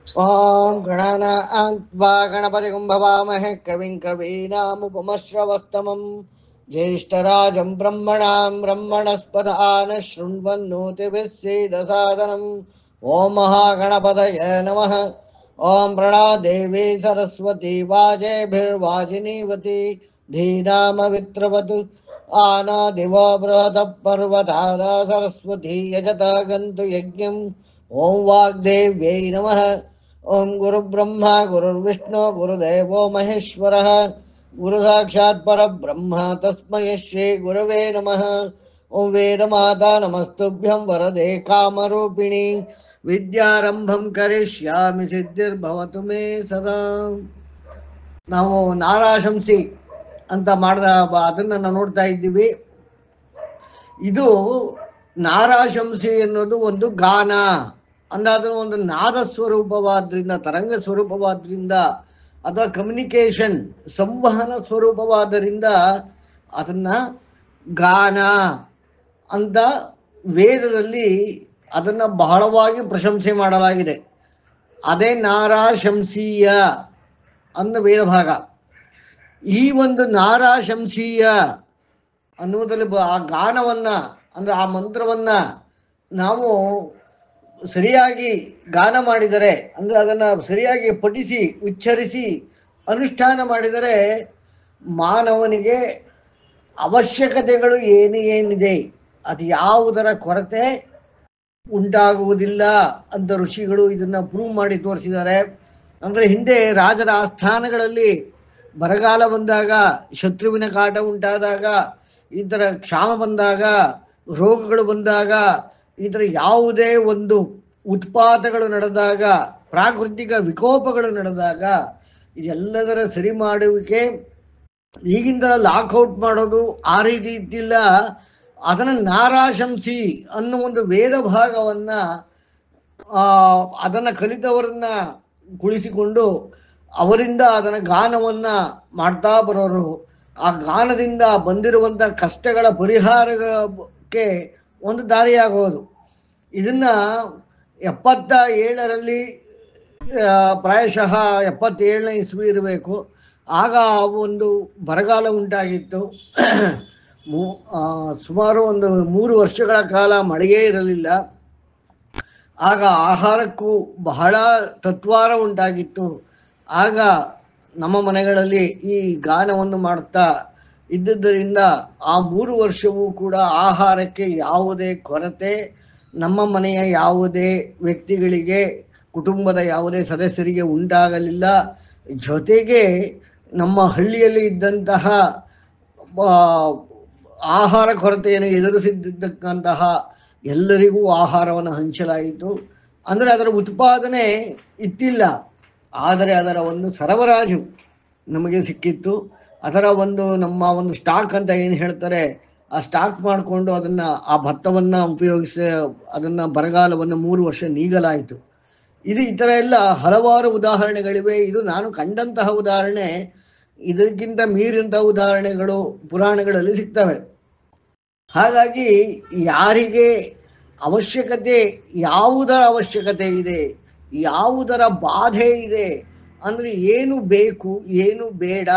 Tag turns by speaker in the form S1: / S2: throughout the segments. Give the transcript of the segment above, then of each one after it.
S1: ॐ गणानान्त्वा गणपतिं भवामहे कविं कवीनामुपमश्रवस्तमं ज्येष्ठराजं ब्रह्मणस्पदान शृण्वन्नोतिभिः सीदसादनम् ॐ महागणपतये नमः। ॐ प्रणा सरस्वती वाजेभिर्वाजिनीवती धीनामवित्रवतु आनादिवो बृहतः पर्वतादा सरस्वती यजता गन्तु यज्ञम्। ॐ वाग्देव्यै नमः। ओम गुरु ब्रह्मा गुरुर्विष्णु गुरुदेवो महेश्वरः गुरु साक्षात् परब्रह्म तस्मै श्री गुरवे नमः। ओम वेदमाता नमस्तुभ्यं वरदे कामरूपिणी विद्यारंभं करिष्यामि सिद्धिर्भवतु मे सदा। ನಾವು ನಾರಾಶಂಸಿ ಅಂತ ಮಾಡಿದ ಅದನ್ನು ನಾವು ನೋಡ್ತಾ ಇದ್ದೀವಿ. ಇದು ನಾರಾಶಂಸಿ ಅನ್ನೋದು ಒಂದು ಗಾನ ಅಂದಾದ ಒಂದು ನಾದ ಸ್ವರೂಪವಾದ್ರಿಂದ, ತರಂಗ ಸ್ವರೂಪವಾದ್ರಿಂದ, ಅಥವಾ ಕಮ್ಯುನಿಕೇಶನ್ ಸಂವಹನ ಸ್ವರೂಪವಾದ್ದರಿಂದ ಅದನ್ನ ಗಾನ ಅಂತ ವೇದದಲ್ಲಿ ಅದನ್ನ ಬಹಳವಾಗಿ ಪ್ರಶಂಸೆ ಮಾಡಲಾಗಿದೆ. ಅದೇ ನಾರಾಶಂಸೀಯ ಅನ್ನೋ ವೇದ ಭಾಗ. ಈ ಒಂದು ನಾರಾಶಂಸೀಯ ಅನ್ನುವುದರಲ್ಲಿ ಆ ಗಾನವನ್ನ ಅಂದ್ರೆ ಆ ಮಂತ್ರವನ್ನ ನಾವು ಸರಿಯಾಗಿ ಗಾನ ಮಾಡಿದರೆ, ಅಂದರೆ ಅದನ್ನು ಸರಿಯಾಗಿ ಪಠಿಸಿ ಉಚ್ಚರಿಸಿ ಅನುಷ್ಠಾನ ಮಾಡಿದರೆ ಮಾನವನಿಗೆ ಅವಶ್ಯಕತೆಗಳು ಏನಿದೆ ಅದು ಯಾವುದರ ಕೊರತೆ ಉಂಟಾಗುವುದಿಲ್ಲ ಅಂತ ಋಷಿಗಳು ಇದನ್ನು ಪ್ರೂವ್ ಮಾಡಿ ತೋರಿಸಿದ್ದಾರೆ. ಅಂದರೆ ಹಿಂದೆ ರಾಜರ ಆಸ್ಥಾನಗಳಲ್ಲಿ ಬರಗಾಲ ಬಂದಾಗ, ಶತ್ರುವಿನ ಕಾಟ ಉಂಟಾದಾಗ, ಈ ಥರ ಕ್ಷಾಮ ಬಂದಾಗ, ರೋಗಗಳು ಬಂದಾಗ, ಈ ಥರ ಯಾವುದೇ ಒಂದು ಉತ್ಪಾತಗಳು ನಡೆದಾಗ, ಪ್ರಾಕೃತಿಕ ವಿಕೋಪಗಳು ನಡೆದಾಗ ಇದೆಲ್ಲದರ ಸರಿ ಮಾಡುವಿಕೆ ಈಗಿಂದ ಲಾಕ್ಔಟ್ ಮಾಡೋದು ಆ ರೀತಿ ಇದ್ದಿಲ್ಲ. ಅದನ್ನು ನಾರಾಶಂಸಿ ಅನ್ನೋ ಒಂದು ವೇದ ಭಾಗವನ್ನ ಅದನ್ನು ಕಲಿತವರನ್ನ ಕುಳಿಸಿಕೊಂಡು ಅವರಿಂದ ಅದನ್ನ ಗಾನವನ್ನ ಮಾಡ್ತಾ ಬರೋರು. ಆ ಗಾನದಿಂದ ಬಂದಿರುವಂಥ ಕಷ್ಟಗಳ ಪರಿಹಾರಕ್ಕೆ ಒಂದು ದಾರಿಯಾಗೋದು. ಇದನ್ನ 77ರಲ್ಲಿ ಪ್ರಾಯಶಃ 77ನೇ ಇಸ್ವಿ ಇರಬೇಕು. ಆಗ ಒಂದು ಬರಗಾಲ ಉಂಟಾಗಿತ್ತು. ಸುಮಾರು ಒಂದು 3 ವರ್ಷಗಳ ಕಾಲ ಮಳೆಯೇ ಇರಲಿಲ್ಲ. ಆಗ ಆಹಾರಕ್ಕೂ ಬಹಳ ತತ್ವಾರ ಉಂಟಾಗಿತ್ತು. ಆಗ ನಮ್ಮ ಮನೆಗಳಲ್ಲಿ ಈ ಗಾನವನ್ನು ಮಾಡ್ತಾ ಇದ್ದುದರಿಂದ ಆ 3 ವರ್ಷವೂ ಕೂಡ ಆಹಾರಕ್ಕೆ ಯಾವುದೇ ಕೊರತೆ ನಮ್ಮ ಮನೆಯ ಯಾವುದೇ ವ್ಯಕ್ತಿಗಳಿಗೆ, ಕುಟುಂಬದ ಯಾವುದೇ ಸದಸ್ಯರಿಗೆ ಉಂಟಾಗಲಿಲ್ಲ. ಜೊತೆಗೆ ನಮ್ಮ ಹಳ್ಳಿಯಲ್ಲಿ ಇದ್ದಂತಹ ಆಹಾರ ಕೊರತೆಯನ್ನು ಎದುರಿಸಿದ್ದಕ್ಕಂತಹ ಎಲ್ಲರಿಗೂ ಆಹಾರವನ್ನು ಹಂಚಲಾಯಿತು. ಅಂದರೆ ಅದರ ಉತ್ಪಾದನೆ ಇತ್ತಿಲ್ಲ, ಆದರೆ ಅದರ ಒಂದು ಸರಬರಾಜು ನಮಗೆ ಸಿಕ್ಕಿತ್ತು. ಅದರ ಒಂದು ನಮ್ಮ ಒಂದು ಸ್ಟಾಕ್ ಅಂತ ಏನು ಹೇಳ್ತಾರೆ, ಆ ಸ್ಟಾಕ್ ಮಾಡಿಕೊಂಡು ಅದನ್ನು, ಆ ಭತ್ತವನ್ನು ಉಪಯೋಗಿಸಿ ಅದನ್ನು ಬರಗಾಲವನ್ನು 3 ವರ್ಷ ನೀಗಲಾಯಿತು. ಇದು ಈ ಥರ ಎಲ್ಲ ಹಲವಾರು ಉದಾಹರಣೆಗಳಿವೆ. ಇದು ನಾನು ಕಂಡಂತಹ ಉದಾಹರಣೆ. ಇದಕ್ಕಿಂತ ಮೀರಿದಂತಹ ಉದಾಹರಣೆಗಳು ಪುರಾಣಗಳಲ್ಲಿ ಸಿಗ್ತವೆ. ಹಾಗಾಗಿ ಯಾರಿಗೆ ಅವಶ್ಯಕತೆ, ಯಾವುದರ ಅವಶ್ಯಕತೆ ಇದೆ, ಯಾವುದರ ಬಾಧೆ ಇದೆ, ಅಂದರೆ ಏನು ಬೇಕು ಏನು ಬೇಡ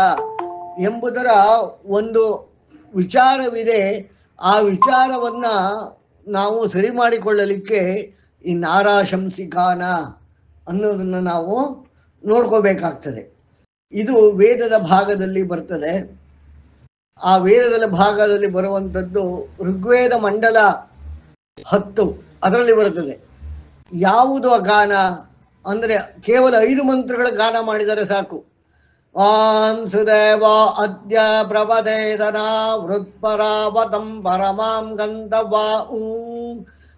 S1: ಎಂಬುದರ ಒಂದು ವಿಚಾರವಿದೆ. ಆ ವಿಚಾರವನ್ನ ನಾವು ಸರಿ ಮಾಡಿಕೊಳ್ಳಲಿಕ್ಕೆ ಈ ನಾರಾಶಂಸಿಗಾನ ಅನ್ನೋದನ್ನು ನಾವು ನೋಡ್ಕೋಬೇಕಾಗ್ತದೆ. ಇದು ವೇದದ ಭಾಗದಲ್ಲಿ ಬರ್ತದೆ. ಆ ವೇದದ ಭಾಗದಲ್ಲಿ ಬರುವಂಥದ್ದು ಋಗ್ವೇದ ಮಂಡಲ 10 ಅದರಲ್ಲಿ ಬರುತ್ತದೆ. ಯಾವುದು ಆ ಗಾನ ಅಂದರೆ ಕೇವಲ 5 ಮಂತ್ರಗಳ ಗಾನ ಮಾಡಿದರೆ ಸಾಕು. ವಾಂ ಸುದೇವ ಅದ್ಯ ಪ್ರಪದೇದನ ವೃತ್ಪರಾವತಂ ಪರಮಾಂ ಗಂಧವಾ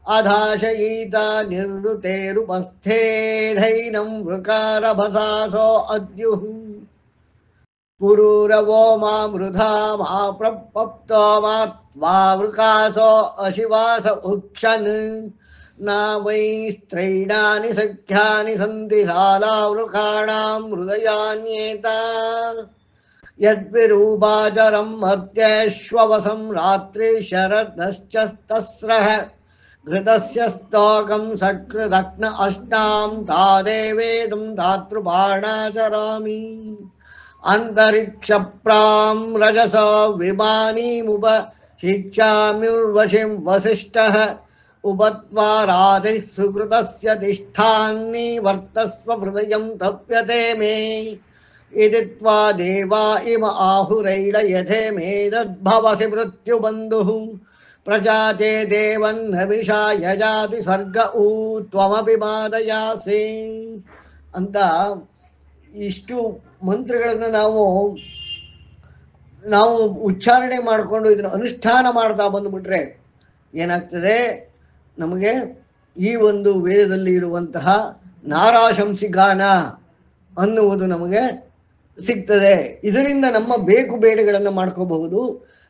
S1: ಅಧಾಶಯೀತ ನಿರ್ವೃತೇರುಪಸ್ಥೇಧೈನಂ ವೃಕಾರಭಸಾಸೋ ಅದ್ಯುಃ ಪುರೂರವೋ ಮಾಮೃಧಾ ಮಾ ಪ್ರಪಪ್ತೋ ಮಾತ್ವಾ ವೃಕಾಸೋ ಅಶಿವಾಸ ಉಕ್ಷನ್ ನ ವೈ ಸ್ತ್ರೈಣಾನಿ ಸಖ್ಯಾನಿ ಸಂತಿ ಶಾಲಾವೃಕಾಣಾಂ ಹೃದಯಾನ್ಯೇತ ಯದ್ವಿರೂಪಾಚರಂ ಮರ್ತ್ಯಶ್ವವಸಂ ರಾತ್ರಿ ಶರದಶ್ಚ ತಸ್ರಃ ಘೃತಸ್ಯ ಸ್ತೋಕಂ ಸಕೃದಕ್ನ ಅಷ್ಟಾಂ ತಾದೇವೇದಂ ಧಾತೃಬಾಣಾಚರಾಮಿ ಅಂತರಿಕ್ಷ ಪ್ರಾಂ ರಜಸ ವಿಮಾನೀಮುಪ ಶಿಕ್ಷಾಮ್ಯುರ್ವಶಿಂ ವಸಿಷ್ಠಃ ಉಪತ್ವಾರಾಧಿಃ ಸುಕೃತಸ್ಯ ತಿಷ್ಠಾನ್ನಿ ವರ್ತಸ್ವ ಹೃದಯಂ ತಪ್ಯತೆ ಮೇ ಇತಿ ತ್ವಾ ದೇವಾ ಇಮ ಆಹುರೈಡ ಯಥೇ ಮೇದದ್ಭವಸಿ ಮೃತ್ಯುಬಂಧುಃ ಪ್ರಜಾತೆ ದೇವನ್ನವಿಷಾ ಯಜಾತಿ ಸರ್ಗ ಊ ತ್ವಮಪಿ ಮಾದಯಾಸಿ ಅಂತ ಇಷ್ಟು ಮಂತ್ರಗಳನ್ನು ನಾವು ಉಚ್ಚಾರಣೆ ಮಾಡಿಕೊಂಡು ಇದನ್ನು ಅನುಷ್ಠಾನ ಮಾಡ್ತಾ ಬಂದುಬಿಟ್ರೆ ಏನಾಗ್ತದೆ, ನಮಗೆ ಈ ಒಂದು ವೇದದಲ್ಲಿ ಇರುವಂತಹ ನಾರಾಶಂಸಿ ಗಾನ ಅನ್ನುವುದು ನಮಗೆ ಸಿಗ್ತದೆ. ಇದರಿಂದ ನಮ್ಮ ಬೇಕು ಬೇಡಗಳನ್ನು ಮಾಡ್ಕೋಬಹುದು.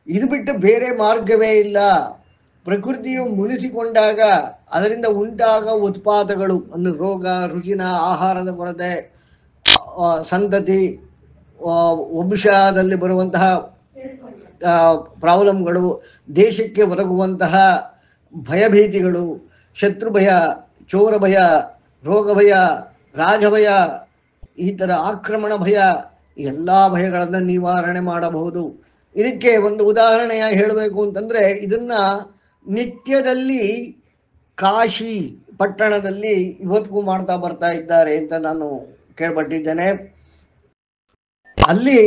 S1: ಇದು ಬಿಟ್ಟು ಬೇರೆ ಮಾರ್ಗವೇ ಇಲ್ಲ. ಪ್ರಕೃತಿಯು ಮುನಿಸಿಕೊಂಡಾಗ ಅದರಿಂದ ಉಂಟಾಗ ಉತ್ಪಾದಗಳು ಅಂದರೆ ರೋಗ ರುಜಿನ, ಆಹಾರದ ಕೊರತೆ, ಸಂತತಿ, ವಂಶದಲ್ಲಿ ಬರುವಂತಹ ಪ್ರಾಬ್ಲಮ್ಗಳು, ದೇಶಕ್ಕೆ ಒದಗುವಂತಹ ಭಯಭೀತಿಗಳು, ಶತ್ರು ಭಯ, ಚೋರ ಭಯ, ರೋಗ ಭಯ, ರಾಜಭಯ, ಈ ಥರ ಆಕ್ರಮಣ ಭಯ, ಎಲ್ಲ ಭಯಗಳನ್ನು ನಿವಾರಣೆ ಮಾಡಬಹುದು. ಇದಕ್ಕೆ ಒಂದು ಉದಾಹರಣೆಯಾಗಿ ಹೇಳಬೇಕು ಅಂತಂದರೆ, ಇದನ್ನ ನಿತ್ಯದಲ್ಲಿ ಕಾಶಿ ಪಟ್ಟಣದಲ್ಲಿ ಇವತ್ತಿಗೂ ಮಾಡ್ತಾ ಬರ್ತಾ ಇದ್ದಾರೆ ಅಂತ ನಾನು ಕೇಳ್ಪಟ್ಟಿದ್ದೇನೆ. ಅಲ್ಲಿ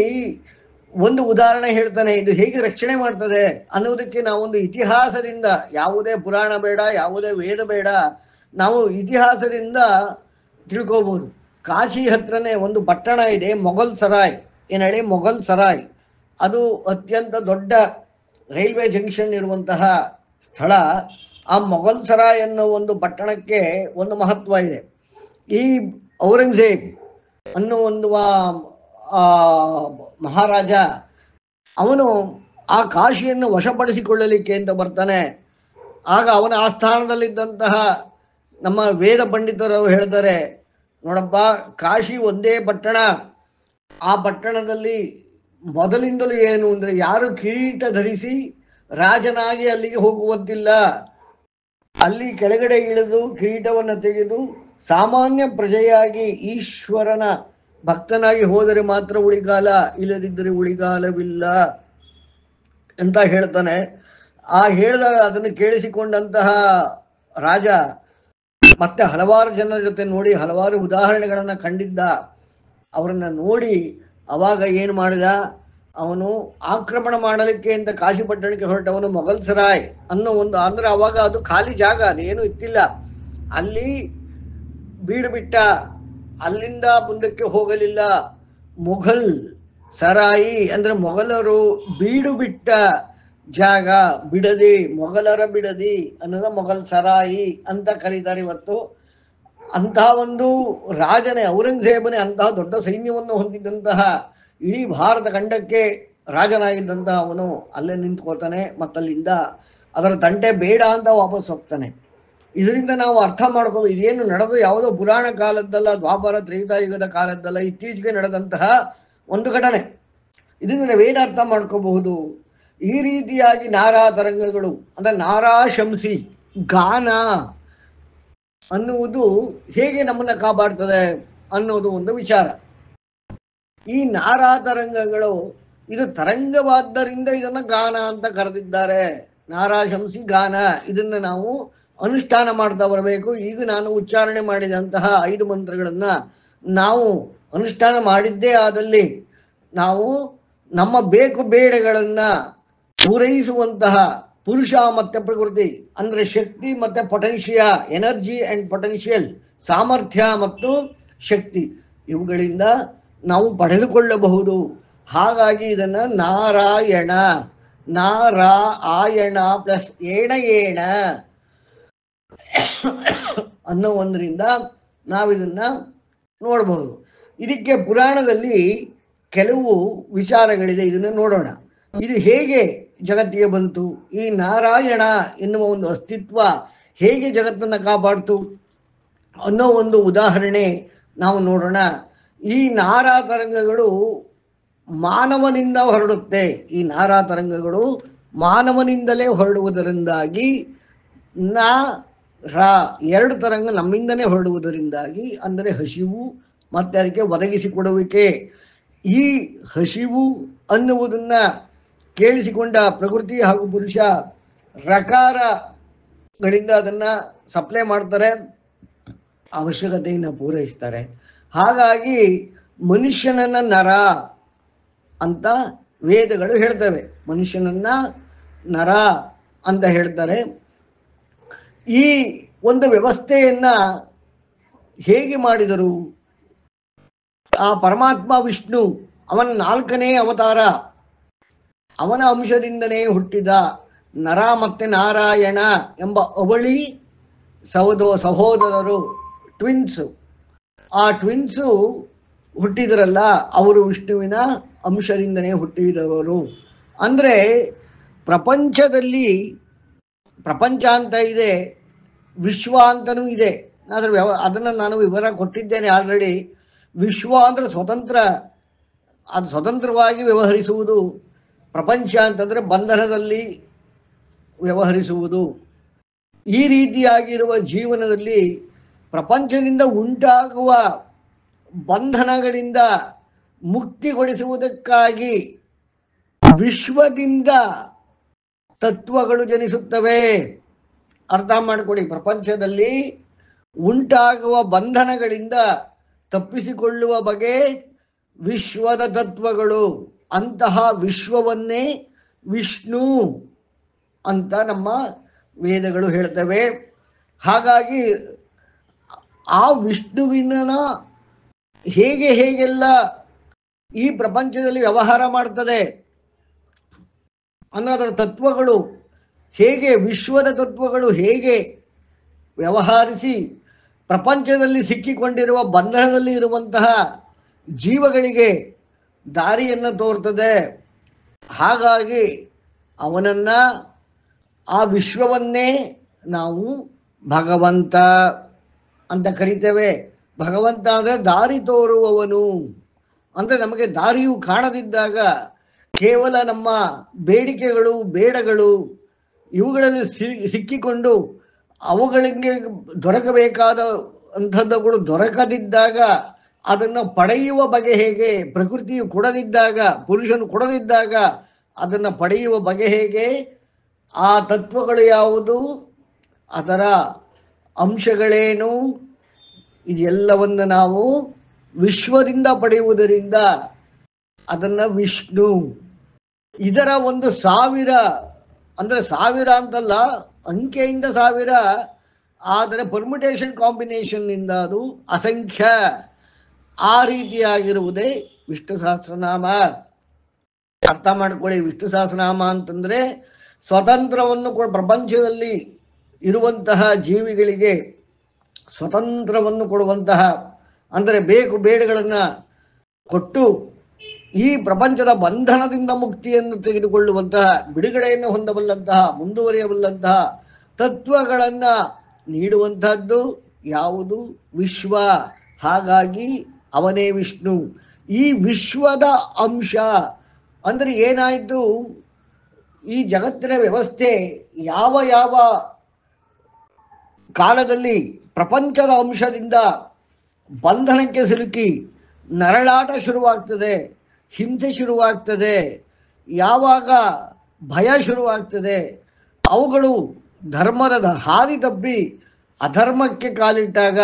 S1: ಒಂದು ಉದಾಹರಣೆ ಹೇಳ್ತಾನೆ, ಇದು ಹೇಗೆ ರಕ್ಷಣೆ ಮಾಡ್ತದೆ ಅನ್ನೋದಕ್ಕೆ ನಾವೊಂದು ಇತಿಹಾಸದಿಂದ, ಯಾವುದೇ ಪುರಾಣ ಬೇಡ, ಯಾವುದೇ ವೇದ ಬೇಡ, ನಾವು ಇತಿಹಾಸದಿಂದ ತಿಳ್ಕೋಬಹುದು. ಕಾಶಿ ಹತ್ರನೇ ಒಂದು ಪಟ್ಟಣ ಇದೆ, ಮೊಘಲ್ ಸರಾಯ್ ಏನೇಳಿ ಮೊಘಲ್ ಸರಾಯ್. ಅದು ಅತ್ಯಂತ ದೊಡ್ಡ ರೈಲ್ವೆ ಜಂಕ್ಷನ್ ಇರುವಂತಹ ಸ್ಥಳ. ಆ ಮೊಘಲ್ ಸರಾಯ್ ಅನ್ನೋ ಒಂದು ಪಟ್ಟಣಕ್ಕೆ ಒಂದು ಮಹತ್ವ ಇದೆ. ಈ ಔರಂಗಜೇಬ್ ಅನ್ನೋ ಒಂದು ಮಹಾರಾಜ, ಅವನು ಆ ಕಾಶಿಯನ್ನು ವಶಪಡಿಸಿಕೊಳ್ಳಲಿಕ್ಕೆ ಅಂತ ಬರ್ತಾನೆ. ಆಗ ಅವನ ಆಸ್ಥಾನದಲ್ಲಿದ್ದಂತಹ ನಮ್ಮ ವೇದ ಪಂಡಿತರು ಹೇಳ್ತಾರೆ, ನೋಡಪ್ಪ, ಕಾಶಿ ಒಂದೇ ಪಟ್ಟಣ. ಆ ಪಟ್ಟಣದಲ್ಲಿ ಮೊದಲಿಂದಲೂ ಏನು ಅಂದರೆ ಯಾರು ಕಿರೀಟ ಧರಿಸಿ ರಾಜನಾಗಿ ಅಲ್ಲಿಗೆ ಹೋಗುವಂತಿಲ್ಲ. ಅಲ್ಲಿ ಕೆಳಗಡೆ ಇಳಿದು ಕಿರೀಟವನ್ನು ತೆಗೆದು ಸಾಮಾನ್ಯ ಪ್ರಜೆಯಾಗಿ ಈಶ್ವರನ ಭಕ್ತನಾಗಿ ಹೋದರೆ ಮಾತ್ರ ಉಳಿಗಾಲ, ಇಲ್ಲದಿದ್ದರೆ ಉಳಿಗಾಲವಿಲ್ಲ ಅಂತ ಹೇಳ್ತಾನೆ. ಆ ಹೇಳಿದಾಗ ಅದನ್ನು ಕೇಳಿಸಿಕೊಂಡಂತಹ ರಾಜ ಮತ್ತೆ ಹಲವಾರು ಜನರ ಜೊತೆ ನೋಡಿ ಹಲವಾರು ಉದಾಹರಣೆಗಳನ್ನು ಕಂಡಿದ್ದ. ಅವರನ್ನು ನೋಡಿ ಅವಾಗ ಏನು ಮಾಡಿದ, ಅವನು ಆಕ್ರಮಣ ಮಾಡಲಿಕ್ಕೆ ಅಂತ ಕಾಶಿ ಪಟ್ಟಣಕ್ಕೆ ಹೊರಟವನು ಮೊಘಲ್ ಸರಾಯ್ ಅನ್ನೋ ಒಂದು, ಅಂದರೆ ಅವಾಗ ಅದು ಖಾಲಿ ಜಾಗ, ಅದೇನು ಇತ್ತಿಲ್ಲ. ಅಲ್ಲಿ ಬೀಡು ಬಿಟ್ಟ, ಅಲ್ಲಿಂದ ಮುಂದಕ್ಕೆ ಹೋಗಲಿಲ್ಲ. ಮೊಘಲ್ ಸರಾಯಿ ಅಂದರೆ ಮೊಘಲರು ಬೀಡು ಬಿಟ್ಟ ಜಾಗ, ಬಿಡದಿ, ಮೊಘಲರ ಬಿಡದಿ ಅನ್ನೋದು ಮೊಘಲ್ ಸರಾಯಿ ಅಂತ ಕರೀತಾರೆ ಇವತ್ತು. ಅಂತಹ ಒಂದು ರಾಜನೇ, ಔರಂಗಜೇಬನೇ ಅಂತಹ ದೊಡ್ಡ ಸೈನ್ಯವನ್ನು ಹೊಂದಿದ್ದಂತಹ, ಇಡೀ ಭಾರತ ಖಂಡಕ್ಕೆ ರಾಜನಾಗಿದ್ದಂತಹ ಅವನು ಅಲ್ಲೇ ನಿಂತ್ಕೋತಾನೆ. ಮತ್ತಲ್ಲಿಂದ ಅದರ ತಂಟೆ ಬೇಡ ಅಂತ ವಾಪಸ್ ಹೋಗ್ತಾನೆ. ಇದರಿಂದ ನಾವು ಅರ್ಥ ಮಾಡ್ಕೋಬೇಕು, ಇದೇನು ನಡೆದು ಯಾವುದೋ ಪುರಾಣ ಕಾಲದ್ದಲ್ಲ, ದ್ವಾಪರ ತ್ರೇತಾಯುಗದ ಕಾಲದ್ದಲ್ಲ, ಇತ್ತೀಚೆಗೆ ನಡೆದಂತಹ ಒಂದು ಘಟನೆ. ಇದರಿಂದ ವೇದ ಅರ್ಥ ಮಾಡ್ಕೋಬಹುದು. ಈ ರೀತಿಯಾಗಿ ನಾರಾ ತರಂಗಗಳು ಅಂದರೆ ನಾರಾಶಂಸಿ ಗಾನ ಅನ್ನುವುದು ಹೇಗೆ ನಮ್ಮನ್ನು ಕಾಪಾಡ್ತದೆ ಅನ್ನೋದು ಒಂದು ವಿಚಾರ. ಈ ನಾರಾ ತರಂಗಗಳು ಇದು ತರಂಗವಾದ್ದರಿಂದ ಇದನ್ನು ಗಾನ ಅಂತ ಕರೆದಿದ್ದಾರೆ. ನಾರಾಶಂಸಿ ಗಾನ, ಇದನ್ನು ನಾವು ಅನುಷ್ಠಾನ ಮಾಡ್ತಾ ಬರಬೇಕು. ಈಗ ನಾನು ಉಚ್ಚಾರಣೆ ಮಾಡಿದಂತಹ 5 ಮಂತ್ರಗಳನ್ನು ನಾವು ಅನುಷ್ಠಾನ ಮಾಡಿದ್ದೇ ಆದಲ್ಲಿ ನಾವು ನಮ್ಮ ಬೇಕು ಬೇಡಗಳನ್ನು ಪೂರೈಸುವಂತಹ ಪುರುಷ ಮತ್ತು ಪ್ರಕೃತಿ ಅಂದರೆ ಶಕ್ತಿ ಮತ್ತು ಪೊಟೆನ್ಷಿಯಾ, ಎನರ್ಜಿ ಆ್ಯಂಡ್ ಪೊಟೆನ್ಷಿಯಲ್, ಸಾಮರ್ಥ್ಯ ಮತ್ತು ಶಕ್ತಿ, ಇವುಗಳಿಂದ ನಾವು ಪಡೆದುಕೊಳ್ಳಬಹುದು. ಹಾಗಾಗಿ ಇದನ್ನು ನಾರಾಯಣ, ನಾರಾಯಣ ಪ್ಲಸ್ ಏಣ ಅನ್ನೋ ಒಂದರಿಂದ ನಾವಿದನ್ನ ನೋಡಬಹುದು. ಇದಕ್ಕೆ ಪುರಾಣದಲ್ಲಿ ಕೆಲವು ವಿಚಾರಗಳಿದೆ, ಇದನ್ನು ನೋಡೋಣ. ಇದು ಹೇಗೆ ಜಗತ್ತಿಗೆ ಬಂತು, ಈ ನಾರಾಯಣ ಎನ್ನುವ ಒಂದು ಅಸ್ತಿತ್ವ ಹೇಗೆ ಜಗತ್ತನ್ನು ಕಾಪಾಡ್ತು ಅನ್ನೋ ಒಂದು ಉದಾಹರಣೆ ನಾವು ನೋಡೋಣ. ಈ ನಾರಾ ತರಂಗಗಳು ಮಾನವನಿಂದ ಹೊರಡುತ್ತೆ. ಈ ನಾರಾ ತರಂಗಗಳು ಮಾನವನಿಂದಲೇ ಹೊರಡುವುದರಿಂದಾಗಿ ನ ರ ಎರಡು ತರಂಗ ನಮ್ಮಿಂದನೇ ಹೊರಡುವುದರಿಂದಾಗಿ, ಅಂದರೆ ಹಸಿವು ಮತ್ತು ಅದಕ್ಕೆ ಒದಗಿಸಿಕೊಡುವಿಕೆ. ಈ ಹಸಿವು ಅನ್ನುವುದನ್ನು ಕೇಳಿಸಿಕೊಂಡ ಪ್ರಕೃತಿ ಹಾಗೂ ಪುರುಷ ರಕಾರಗಳಿಂದ ಅದನ್ನು ಸಪ್ಲೈ ಮಾಡ್ತಾರೆ, ಅವಶ್ಯಕತೆಯನ್ನು ಪೂರೈಸ್ತಾರೆ. ಹಾಗಾಗಿ ಮನುಷ್ಯನನ್ನ ನರ ಅಂತ ವೇದಗಳು ಹೇಳ್ತವೆ. ಮನುಷ್ಯನನ್ನ ನರ ಅಂತ ಹೇಳ್ತಾರೆ. ಈ ಒಂದು ವ್ಯವಸ್ಥೆಯನ್ನ ಹೇಗೆ ಮಾಡಿದರು? ಆ ಪರಮಾತ್ಮ ವಿಷ್ಣು ಅವನ 4ನೇ ಅವತಾರ, ಅವನ ಅಂಶದಿಂದನೇ ಹುಟ್ಟಿದ ನರ ಮತ್ತೆ ನಾರಾಯಣ ಎಂಬ ಅವಳಿ ಸಹೋದರರು, ಟ್ವಿನ್ಸು. ಆ ಟ್ವಿನ್ಸು ಹುಟ್ಟಿದರಲ್ಲ, ಅವರು ವಿಷ್ಣುವಿನ ಅಂಶದಿಂದನೇ ಹುಟ್ಟಿದವರು. ಅಂದರೆ ಪ್ರಪಂಚದಲ್ಲಿ ಪ್ರಪಂಚ ಅಂತ ಇದೆ, ವಿಶ್ವ ಅಂತನೂ ಇದೆ. ಆದರೆ ಅದನ್ನು ನಾನು ವಿವರ ಕೊಟ್ಟಿದ್ದೇನೆ ಆಲ್ರೆಡಿ. ವಿಶ್ವ ಅಂದರೆ ಸ್ವತಂತ್ರ, ಅದು ಸ್ವತಂತ್ರವಾಗಿ ವ್ಯವಹರಿಸುವುದು. ಪ್ರಪಂಚ ಅಂತಂದರೆ ಬಂಧನದಲ್ಲಿ ವ್ಯವಹರಿಸುವುದು. ಈ ರೀತಿಯಾಗಿರುವ ಜೀವನದಲ್ಲಿ ಪ್ರಪಂಚದಿಂದ ಉಂಟಾಗುವ ಬಂಧನಗಳಿಂದ ಮುಕ್ತಿಗೊಳಿಸುವುದಕ್ಕಾಗಿ ವಿಶ್ವದಿಂದ ತತ್ವಗಳು ಜನಿಸುತ್ತವೆ. ಅರ್ಥ ಮಾಡಿಕೊಡಿ. ಪ್ರಪಂಚದಲ್ಲಿ ಉಂಟಾಗುವ ಬಂಧನಗಳಿಂದ ತಪ್ಪಿಸಿಕೊಳ್ಳುವ ಬಗೆ ವಿಶ್ವದ ತತ್ವಗಳು. ಅಂತಹ ವಿಶ್ವವನ್ನೇ ವಿಷ್ಣು ಅಂತ ನಮ್ಮ ವೇದಗಳು ಹೇಳ್ತವೆ. ಹಾಗಾಗಿ ಆ ವಿಷ್ಣುವಿನ ಹೇಗೆಲ್ಲ ಈ ಪ್ರಪಂಚದಲ್ಲಿ ವ್ಯವಹಾರ ಮಾಡ್ತದೆ ಅನ್ನೋದರ ತತ್ವಗಳು, ಹೇಗೆ ವಿಶ್ವದ ತತ್ವಗಳು ಹೇಗೆ ವ್ಯವಹರಿಸಿ ಪ್ರಪಂಚದಲ್ಲಿ ಸಿಕ್ಕಿಕೊಂಡಿರುವ ಬಂಧನದಲ್ಲಿ ಇರುವಂತಹ ಜೀವಗಳಿಗೆ ದಾರಿಯನ್ನು ತೋರ್ತದೆ. ಹಾಗಾಗಿ ಅವನನ್ನು, ಆ ವಿಶ್ವವನ್ನೇ ನಾವು ಭಗವಂತ ಅಂತ ಕರಿತೇವೆ. ಭಗವಂತ ಅಂದರೆ ದಾರಿ ತೋರುವವನು. ಅಂದರೆ ನಮಗೆ ದಾರಿಯು ಕಾಣದಿದ್ದಾಗ ಕೇವಲ ನಮ್ಮ ಬೇಡಿಕೆಗಳು, ಬೇಡಗಳು ಇವುಗಳಲ್ಲಿ ಸಿಕ್ಕಿಕೊಂಡು ಅವುಗಳಿಗೆ ದೊರಕಬೇಕಾದ ಅಂಥದ್ದುಗಳು ದೊರಕದಿದ್ದಾಗ ಅದನ್ನು ಪಡೆಯುವ ಬಗೆ ಹೇಗೆ? ಪ್ರಕೃತಿಯು ಕೊಡದಿದ್ದಾಗ, ಪುರುಷನು ಕೊಡದಿದ್ದಾಗ ಅದನ್ನು ಪಡೆಯುವ ಬಗೆ ಹೇಗೆ? ಆ ತತ್ವಗಳು ಯಾವುದು, ಅದರ ಅಂಶಗಳೇನು, ಇದೆಲ್ಲವನ್ನು ನಾವು ವಿಶ್ವದಿಂದ ಪಡೆಯುವುದರಿಂದ ಅದನ್ನು ವಿಷ್ಣು. ಇದರ ಒಂದು 1000, ಅಂದರೆ 1000 ಅಂತಲ್ಲ, ಅಂಕೆಯಿಂದ 1000, ಆದರೆ ಪರ್ಮಿಟೇಷನ್ ಕಾಂಬಿನೇಷನ್ನಿಂದ ಅದು ಅಸಂಖ್ಯ. ಆ ರೀತಿಯಾಗಿರುವುದೇ ವಿಷ್ಣು ಸಹಸ್ರನಾಮ. ಅರ್ಥ ಮಾಡ್ಕೊಳ್ಳಿ. ವಿಷ್ಣು ಸಹಸ್ರನಾಮ ಅಂತಂದರೆ ಸ್ವತಂತ್ರವನ್ನು ಪ್ರಪಂಚದಲ್ಲಿ ಇರುವಂತಹ ಜೀವಿಗಳಿಗೆ ಸ್ವತಂತ್ರವನ್ನು ಕೊಡುವಂತಹ, ಅಂದರೆ ಬೇಕು ಬೇಡಗಳನ್ನು ಕೊಟ್ಟು ಈ ಪ್ರಪಂಚದ ಬಂಧನದಿಂದ ಮುಕ್ತಿಯನ್ನು ತೆಗೆದುಕೊಳ್ಳುವಂತಹ, ಬಿಡುಗಡೆಯನ್ನು ಹೊಂದಬಲ್ಲಂತಹ, ಮುಂದುವರಿಯಬಲ್ಲಂತಹ ತತ್ವಗಳನ್ನು ನೀಡುವಂತಹದ್ದು ಯಾವುದು? ವಿಶ್ವ. ಹಾಗಾಗಿ ಅವನೇ ವಿಷ್ಣು. ಈ ವಿಶ್ವದ ಅಂಶ ಅಂದರೆ ಏನಾಯಿತು? ಈ ಜಗತ್ತಿನ ವ್ಯವಸ್ಥೆ ಯಾವ ಯಾವ ಕಾಲದಲ್ಲಿ ಪ್ರಪಂಚದ ಅಂಶದಿಂದ ಬಂಧನಕ್ಕೆ ಸಿಲುಕಿ ನರಳಾಟ ಶುರುವಾಗ್ತದೆ, ಹಿಂಸೆ ಶುರುವಾಗ್ತದೆ, ಯಾವಾಗ ಭಯ ಶುರುವಾಗ್ತದೆ, ಅವುಗಳು ಧರ್ಮದ ಹಾದಿ ತಪ್ಪಿ ಅಧರ್ಮಕ್ಕೆ ಕಾಲಿಟ್ಟಾಗ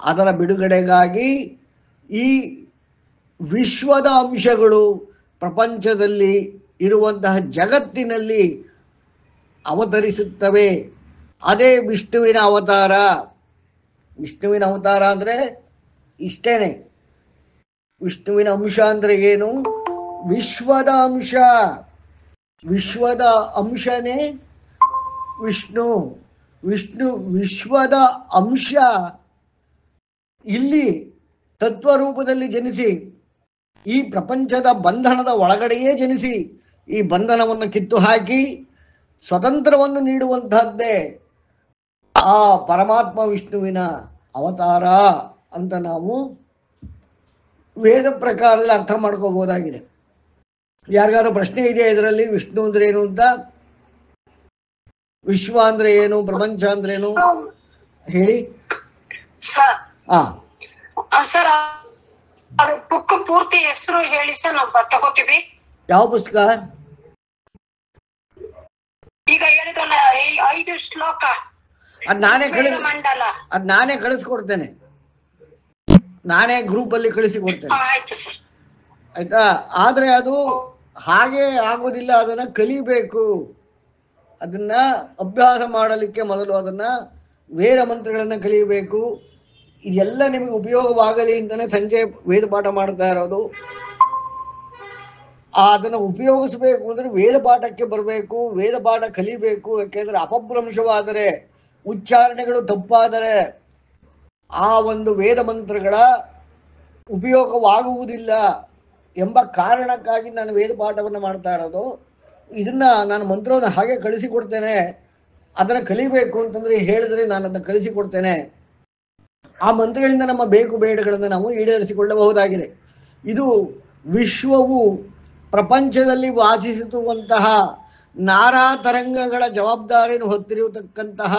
S1: ಅದರ ಬಿಡುಗಡೆಗಾಗಿ ಈ ವಿಶ್ವದ ಅಂಶಗಳು ಪ್ರಪಂಚದಲ್ಲಿ ಇರುವಂತಹ ಜಗತ್ತಿನಲ್ಲಿ ಅವತರಿಸುತ್ತವೆ. ಅದೇ ವಿಷ್ಣುವಿನ ಅವತಾರ. ವಿಷ್ಣುವಿನ ಅವತಾರ ಅಂದರೆ ಇಷ್ಟೇನೆ. ವಿಷ್ಣುವಿನ ಅಂಶ ಅಂದರೆ ಏನು? ವಿಶ್ವದ ಅಂಶ. ವಿಶ್ವದ ಅಂಶನೇ ವಿಷ್ಣು. ವಿಶ್ವದ ಅಂಶ ಇಲ್ಲಿ ತತ್ವರೂಪದಲ್ಲಿ ಜನಿಸಿ ಈ ಪ್ರಪಂಚದ ಬಂಧನದ ಒಳಗಡೆಯೇ ಜನಿಸಿ ಈ ಬಂಧನವನ್ನು ಕಿತ್ತು ಹಾಕಿ ಸ್ವತಂತ್ರವನ್ನು ನೀಡುವಂತಹದ್ದೇ ಆ ಪರಮಾತ್ಮ ವಿಷ್ಣುವಿನ ಅವತಾರ ಅಂತ ನಾವು ವೇದ ಪ್ರಕಾರದಲ್ಲಿ ಅರ್ಥ ಮಾಡ್ಕೋಬಹುದಾಗಿದೆ. ಯಾರಿಗಾರು ಪ್ರಶ್ನೆ ಇದೆಯಾ ಇದರಲ್ಲಿ? ವಿಷ್ಣು ಅಂದ್ರೆ ಏನು ಅಂತ? ವಿಶ್ವ ಅಂದ್ರೆ ಏನು, ಪ್ರಪಂಚ ಅಂದ್ರೆ ಏನು ಹೇಳಿ.
S2: ಸರ್ ಬುಕ್ ಪೂರ್ತಿ ಹೆಸರು ಹೇಳಿ ಸರ್, ನಾವು ತಗೋತೀವಿ.
S1: ಯಾವ ಪುಸ್ತಕ?
S2: ಈಗ ಹೇಳಿದಲ್ಲ 5 ಶ್ಲೋಕ,
S1: ಅದ್ ನಾನೇ ಕಳಿಸ್ಕೊಡ್ತೇನೆ, ನಾನೇ ಗ್ರೂಪ್ ಅಲ್ಲಿ ಕಳಿಸಿಕೊಡ್ತೇನೆ, ಆಯ್ತಾ? ಆದ್ರೆ ಅದು ಹಾಗೆ ಆಗೋದಿಲ್ಲ, ಅದನ್ನ ಕಲಿಬೇಕು. ಅದನ್ನ ಅಭ್ಯಾಸ ಮಾಡಲಿಕ್ಕೆ ಮೊದಲು ಅದನ್ನ ವೇದ ಮಂತ್ರಗಳನ್ನ ಕಲಿಯಬೇಕು. ಇದೆಲ್ಲ ನಿಮಗೆ ಉಪಯೋಗವಾಗಲಿ ಅಂತಾನೆ ಸಂಜೆ ವೇದ ಪಾಠ ಮಾಡ್ತಾ ಇರೋದು. ಅದನ್ನು ಉಪಯೋಗಿಸ್ಬೇಕು ಅಂದ್ರೆ ವೇದ ಪಾಠಕ್ಕೆ ಬರಬೇಕು, ವೇದ ಪಾಠ ಕಲಿಬೇಕು. ಯಾಕೆಂದ್ರೆ ಅಪಭ್ರಂಶವಾದರೆ, ಉಚ್ಚಾರಣೆಗಳು ತಪ್ಪಾದರೆ ಆ ಒಂದು ವೇದ ಮಂತ್ರಗಳ ಉಪಯೋಗವಾಗುವುದಿಲ್ಲ ಎಂಬ ಕಾರಣಕ್ಕಾಗಿ ನಾನು ವೇದ ಪಾಠವನ್ನು ಮಾಡ್ತಾ ಇರೋದು. ಇದನ್ನ ನಾನು ಮಂತ್ರವನ್ನು ಹಾಗೆ ಕಳಿಸಿಕೊಡ್ತೇನೆ. ಅದನ್ನು ಕಲಿಬೇಕು ಅಂತಂದ್ರೆ ಹೇಳಿದ್ರೆ ನಾನು ಅದನ್ನು ಕಲಿಸಿಕೊಡ್ತೇನೆ. ಆ ಮಂತ್ರಗಳಿಂದ ನಮ್ಮ ಬೇಕು ಬೇಡಗಳನ್ನು ನಾವು ಈಡೇರಿಸಿಕೊಳ್ಳಬಹುದಾಗಿದೆ. ಇದು ವಿಶ್ವವು ಪ್ರಪಂಚದಲ್ಲಿ ವಾಸಿಸುವಂತಹ ನಾನಾ ತರಂಗಗಳ ಜವಾಬ್ದಾರಿಯನ್ನು ಹೊತ್ತಿರತಕ್ಕಂತಹ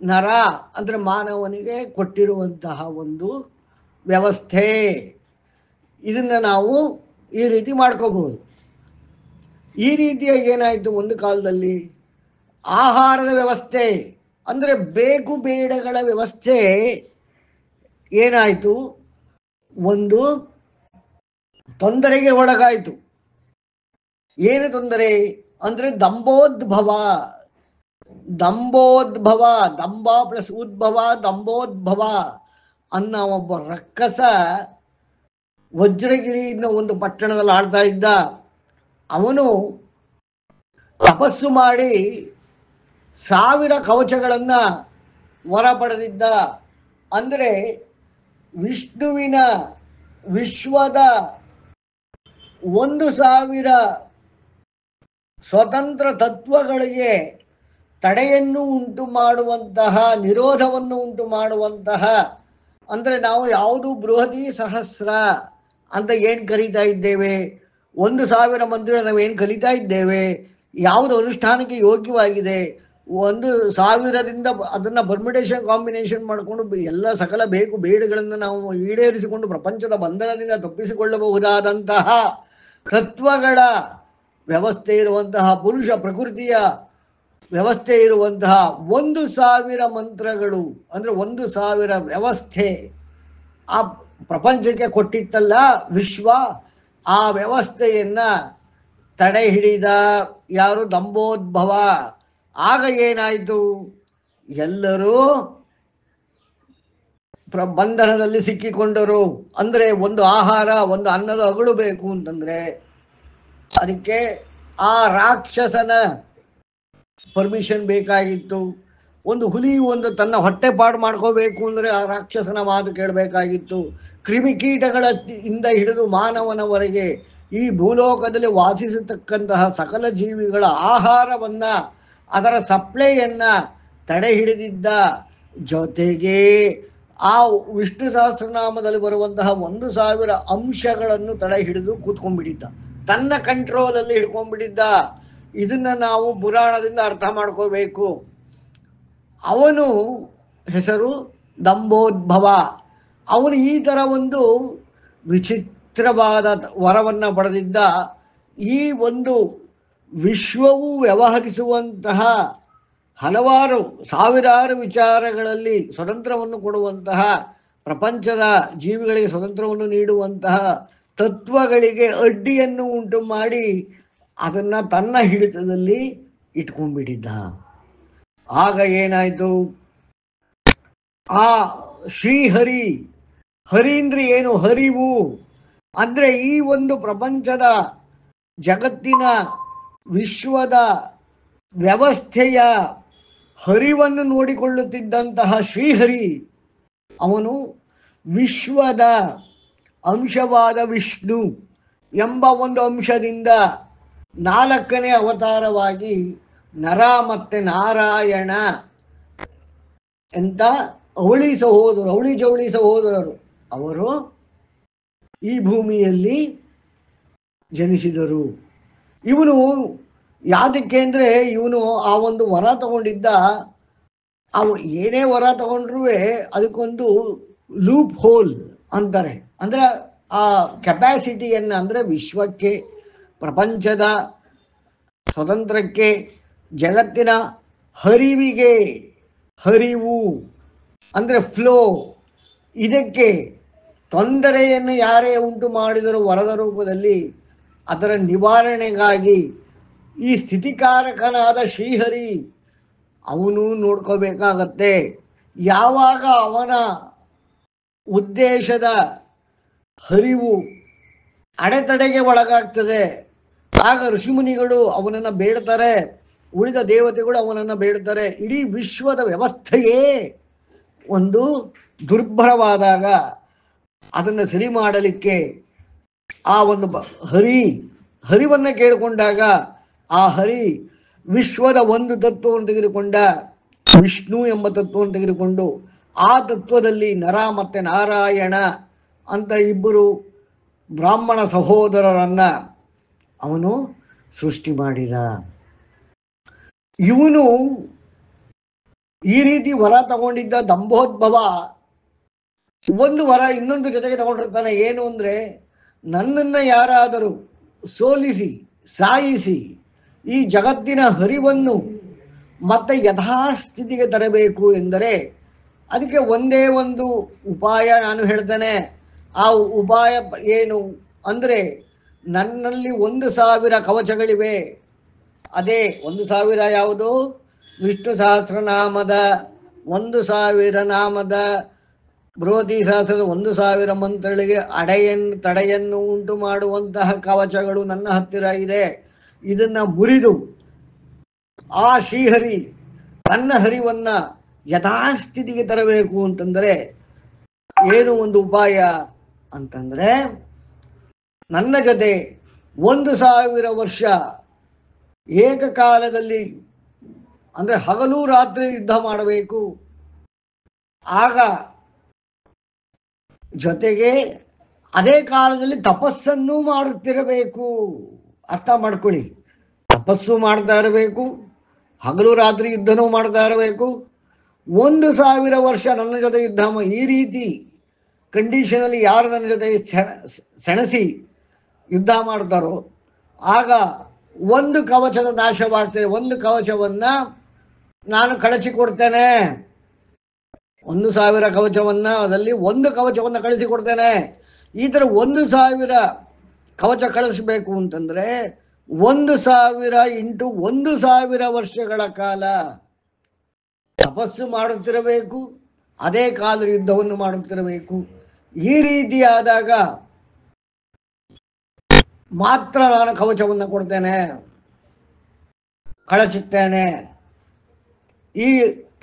S1: ನರ ಅಂದ್ರೆ ಮಾನವನಿಗೆ ಕೊಟ್ಟಿರುವಂತಹ ಒಂದು ವ್ಯವಸ್ಥೆ. ಇದನ್ನ ನಾವು ಈ ರೀತಿ ಮಾಡ್ಕೋಬಹುದು. ಈ ರೀತಿಯಾಗಿ ಏನಾಯಿತು, ಒಂದು ಕಾಲದಲ್ಲಿ ಆಹಾರದ ವ್ಯವಸ್ಥೆ ಅಂದ್ರೆ ಬೇಕು ಬೇಡಗಳ ವ್ಯವಸ್ಥೆ ಏನಾಯಿತು, ಒಂದು ತೊಂದರೆಗೆ ಒಳಗಾಯಿತು. ಏನು ತೊಂದರೆ ಅಂದ್ರೆ ದಂಭೋದ್ಭವ. ದಂಭ ಪ್ಲಸ್ ಉದ್ಭವ, ದಂಭೋದ್ಭವ ಅನ್ನೋ ಒಬ್ಬ ರಕ್ಕಸ ವಜ್ರಗಿರಿ ಒಂದು ಪಟ್ಟಣದಲ್ಲಿ ಆಳ್ತಾ ಇದ್ದ. ಅವನು ತಪಸ್ಸು ಮಾಡಿ 1000 ಕವಚಗಳನ್ನ ವರ ಪಡೆದಿದ್ದ. ಅಂದರೆ ವಿಷ್ಣುವಿನ ವಿಶ್ವದ 1000 ಸ್ವತಂತ್ರ ತತ್ವಗಳಿಗೆ ತಡೆಯನ್ನು ಉಂಟು ಮಾಡುವಂತಹ, ನಿರೋಧವನ್ನು ಉಂಟು ಮಾಡುವಂತಹ, ಅಂದರೆ ನಾವು ಯಾವುದು ಬೃಹತಿ ಸಹಸ್ರ ಅಂತ ಏನು ಕರೀತಾ ಇದ್ದೇವೆ, 1000 ಮಂತ್ರ ನಾವೇನು ಕಲಿತಾ ಇದ್ದೇವೆ, ಯಾವುದು ಅನುಷ್ಠಾನಕ್ಕೆ ಯೋಗ್ಯವಾಗಿದೆ, 1000ದಿಂದ ಅದನ್ನು ಪರ್ಮಿಟೇಷನ್ ಕಾಂಬಿನೇಷನ್ ಮಾಡಿಕೊಂಡು ಎಲ್ಲ ಸಕಲ ಬೇಕು ಬೇಡುಗಳನ್ನು ನಾವು ಈಡೇರಿಸಿಕೊಂಡು ಪ್ರಪಂಚದ ಬಂಧನದಿಂದ ತಪ್ಪಿಸಿಕೊಳ್ಳಬಹುದಾದಂತಹ ತತ್ವಗಳ ವ್ಯವಸ್ಥೆ ಇರುವಂತಹ, ಪುರುಷ ಪ್ರಕೃತಿಯ ವ್ಯವಸ್ಥೆ ಇರುವಂತಹ 1000 ಮಂತ್ರಗಳು ಅಂದರೆ 1000 ವ್ಯವಸ್ಥೆ ಆ ಪ್ರಪಂಚಕ್ಕೆ ಕೊಟ್ಟಿತ್ತಲ್ಲ ವಿಶ್ವ. ಆ ವ್ಯವಸ್ಥೆಯನ್ನ ತಡೆ ಹಿಡಿದ ಯಾರು? ದಂಭೋದ್ಭವ. ಆಗ ಏನಾಯಿತು, ಎಲ್ಲರೂ ಬಂಧನದಲ್ಲಿ ಸಿಕ್ಕಿಕೊಂಡರು. ಅಂದರೆ ಒಂದು ಆಹಾರ, ಒಂದು ಅನ್ನದ ಅಗಳು ಬೇಕು ಅಂತಂದ್ರೆ ಅದಕ್ಕೆ ಆ ರಾಕ್ಷಸನ ಪರ್ಮಿಷನ್ ಬೇಕಾಗಿತ್ತು. ಒಂದು ಹುಲಿ ತನ್ನ ಹೊಟ್ಟೆ ಪಾಡು ಮಾಡ್ಕೋಬೇಕು ಅಂದರೆ ಆ ರಾಕ್ಷಸನ ಮಾತು ಕೇಳಬೇಕಾಗಿತ್ತು. ಕ್ರಿಮಿಕೀಟಗಳ ಇಂದ ಹಿಡಿದು ಮಾನವನವರೆಗೆ ಈ ಭೂಲೋಕದಲ್ಲಿ ವಾಸಿಸತಕ್ಕಂತಹ ಸಕಲ ಜೀವಿಗಳ ಆಹಾರವನ್ನ, ಅದರ ಸಪ್ಲೈಯನ್ನ ತಡೆ ಹಿಡಿದಿದ್ದ. ಜೊತೆಗೆ ಆ ವಿಷ್ಣು ಸಹಸ್ರನಾಮದಲ್ಲಿ ಬರುವಂತಹ 1000 ಅಂಶಗಳನ್ನು ತಡೆ ಹಿಡಿದು ಕೂತ್ಕೊಂಡ್ಬಿಟ್ಟಿದ್ದ, ತನ್ನ ಕಂಟ್ರೋಲಲ್ಲಿ ಹಿಡ್ಕೊಂಡ್ಬಿಟ್ಟಿದ್ದ. ಇದನ್ನ ನಾವು ಪುರಾಣದಿಂದ ಅರ್ಥ ಮಾಡ್ಕೋಬೇಕು. ಅವನು ಹೆಸರು ದಂಭೋದ್ಭವ. ಅವನು ಈ ಥರ ಒಂದು ವಿಚಿತ್ರವಾದ ವರವನ್ನು ಪಡೆದಿದ್ದ. ಈ ಒಂದು ವಿಶ್ವವು ವ್ಯವಹರಿಸುವಂತಹ ಹಲವಾರು ಸಾವಿರಾರು ವಿಚಾರಗಳಲ್ಲಿ ಸ್ವತಂತ್ರವನ್ನು ಕೊಡುವಂತಹ, ಪ್ರಪಂಚದ ಜೀವಿಗಳಿಗೆ ಸ್ವತಂತ್ರವನ್ನು ನೀಡುವಂತಹ ತತ್ವಗಳಿಗೆ ಅಡ್ಡಿಯನ್ನು ಉಂಟು ಮಾಡಿ ಅದನ್ನ ತನ್ನ ಹಿಡಿತದಲ್ಲಿ ಇಟ್ಕೊಂಡ್ಬಿಟ್ಟಿದ್ದ. ಆಗ ಏನಾಯ್ತು, ಆ ಶ್ರೀಹರಿ, ಹರೀಂದ್ರ ಏನು ಹರಿವು ಅಂದ್ರೆ ಈ ಒಂದು ಪ್ರಪಂಚದ ಜಗತ್ತಿನ ವಿಶ್ವದ ವ್ಯವಸ್ಥೆಯ ಹರಿವನ್ನು ನೋಡಿಕೊಳ್ಳುತ್ತಿದ್ದಂತಹ ಶ್ರೀಹರಿ, ಅವನು ವಿಶ್ವದ ಅಂಶವಾದ ವಿಷ್ಣು ಎಂಬ ಒಂದು ಅಂಶದಿಂದ 4ನೇ ಅವತಾರವಾಗಿ ನರ ಮತ್ತೆ ನಾರಾಯಣ ಎಂತ ಅವಳಿ ಜವಳಿ ಸಹೋದರರು ಅವರು ಈ ಭೂಮಿಯಲ್ಲಿ ಜನಿಸಿದರು. ಇವನು ಯಾತಕ್ಕೆ ಅಂದರೆ ಇವನು ಆ ಒಂದು ವರ ತಗೊಂಡಿದ್ದ, ಅವು ಏನೇ ವರ ತಗೊಂಡ್ರೂ ಅದಕ್ಕೊಂದು ಲೂಪ್ ಹೋಲ್ ಅಂತಾರೆ. ಅಂದರೆ ಆ ಕೆಪಾಸಿಟಿಯನ್ನು, ಅಂದರೆ ವಿಶ್ವಕ್ಕೆ, ಪ್ರಪಂಚದ ಸ್ವತಂತ್ರಕ್ಕೆ, ಜಗತ್ತಿನ ಹರಿವಿಗೆ, ಹರಿವು ಅಂದರೆ ಫ್ಲೋ, ಇದಕ್ಕೆ ತೊಂದರೆಯನ್ನು ಯಾರೇ ಉಂಟು ಮಾಡಿದರೂ ವರದ ರೂಪದಲ್ಲಿ ಅದರ ನಿವಾರಣೆಗಾಗಿ ಈ ಸ್ಥಿತಿಕಾರಕನಾದ ಶ್ರೀಹರಿ ಅವನು ನೋಡ್ಕೋಬೇಕಾಗತ್ತೆ. ಯಾವಾಗ ಅವನ ಉದ್ದೇಶದ ಹರಿವು ಅಡೆತಡೆಗೆ ಒಳಗಾಗ್ತದೆ, ಆಗ ಋಷಿಮುನಿಗಳು ಅವನನ್ನು ಬೇಡ್ತಾರೆ, ಉಳಿದ ದೇವತೆಗಳು ಅವನನ್ನು ಬೇಡ್ತಾರೆ. ಇಡೀ ವಿಶ್ವದ ವ್ಯವಸ್ಥೆಯೇ ಒಂದು ದುರ್ಭರವಾದಾಗ ಅದನ್ನು ಸರಿ ಮಾಡಲಿಕ್ಕೆ ಆ ಒಂದು ಹರಿವನ್ನು ಕೇಳಿಕೊಂಡಾಗ ಆ ಹರಿ ವಿಶ್ವದ ಒಂದು ತತ್ವವನ್ನು ತೆಗೆದುಕೊಂಡ, ವಿಷ್ಣು ಎಂಬ ತತ್ವವನ್ನು ತೆಗೆದುಕೊಂಡು ಆ ತತ್ವದಲ್ಲಿ ನರ ಮತ್ತು ನಾರಾಯಣ ಅಂತ ಇಬ್ಬರು ಬ್ರಾಹ್ಮಣ ಸಹೋದರರನ್ನ ಅವನು ಸೃಷ್ಟಿ ಮಾಡಿದ. ಇವನು ಈ ರೀತಿ ವರ ತಗೊಂಡಿದ್ದ ದಂಭೋದ್ಭವ ಒಂದು ವರ ಇನ್ನೊಂದು ಜೊತೆಗೆ ತಗೊಂಡಿರ್ತಾನೆ. ಏನು ಅಂದರೆ, ನನ್ನನ್ನು ಯಾರಾದರೂ ಸೋಲಿಸಿ ಸಾಯಿಸಿ ಈ ಜಗತ್ತಿನ ಹರಿವನ್ನು ಮತ್ತೆ ಯಥಾಸ್ಥಿತಿಗೆ ತರಬೇಕು ಎಂದರೆ ಅದಕ್ಕೆ ಒಂದೇ ಒಂದು ಉಪಾಯ ನಾನು ಹೇಳ್ತೇನೆ. ಆ ಉಪಾಯ ಏನು ಅಂದರೆ, ನನ್ನಲ್ಲಿ 1,000 ಕವಚಗಳಿವೆ. ಅದೇ 1,000 ಯಾವುದು? ವಿಷ್ಣು ಸಹಸ್ರನಾಮದ 1,000 ನಾಮದ, ಬೃಹತಿ ಸಹಸ್ರದ 1,000 ಮಂತ್ರಗಳಿಗೆ ತಡೆಯನ್ನು ಉಂಟು ಮಾಡುವಂತಹ ಕವಚಗಳು ನನ್ನ ಹತ್ತಿರ ಇದೆ. ಇದನ್ನು ಮುರಿದು ಆ ಶ್ರೀಹರಿ ತನ್ನ ಹರಿವನ್ನು ಯಥಾಸ್ಥಿತಿಗೆ ತರಬೇಕು ಅಂತಂದರೆ ಏನು ಒಂದು ಉಪಾಯ ಅಂತಂದರೆ, ನನ್ನ ಜೊತೆ 1,000 ವರ್ಷ ಏಕಕಾಲದಲ್ಲಿ, ಅಂದರೆ ಹಗಲು ರಾತ್ರಿ ಯುದ್ಧ ಮಾಡಬೇಕು. ಆಗ ಜೊತೆಗೆ ಅದೇ ಕಾಲದಲ್ಲಿ ತಪಸ್ಸನ್ನು ಮಾಡುತ್ತಿರಬೇಕು. ಅರ್ಥ ಮಾಡ್ಕೊಳ್ಳಿ, ತಪಸ್ಸು ಮಾಡ್ತಾ ಇರಬೇಕು, ಹಗಲು ರಾತ್ರಿ ಯುದ್ಧನೂ ಮಾಡ್ತಾ ಇರಬೇಕು. 1,000 ವರ್ಷ ನನ್ನ ಜೊತೆ ಯುದ್ಧ ಈ ರೀತಿ ಕಂಡೀಷನಲ್ಲಿ ಯಾರು ನನ್ನ ಜೊತೆ ಸೆಣಸಿ ಯುದ್ಧ ಮಾಡ್ತಾರೋ ಆಗ ಒಂದು ಕವಚದ ನಾಶವಾಗ್ತದೆ. ಒಂದು ಕವಚವನ್ನು ನಾನು ಕಳಿಸಿಕೊಡ್ತೇನೆ. 1,000 ಕವಚವನ್ನು, ಅದರಲ್ಲಿ ಒಂದು ಕವಚವನ್ನು ಕಳಿಸಿಕೊಡ್ತೇನೆ. ಈ ಥರ 1,000 ಕವಚ ಕಳಿಸ್ಬೇಕು ಅಂತಂದರೆ 1,000 ಇಂಟು 1,000 ವರ್ಷಗಳ ಕಾಲ ತಪಸ್ಸು ಮಾಡುತ್ತಿರಬೇಕು, ಅದೇ ಕಾಲದ ಯುದ್ಧವನ್ನು ಮಾಡುತ್ತಿರಬೇಕು. ಈ ರೀತಿಯಾದಾಗ ಮಾತ್ರ ನಾನು ಕವಚವನ್ನು ಕೊಡ್ತೇನೆ, ಕಳಿಸುತ್ತೇನೆ. ಈ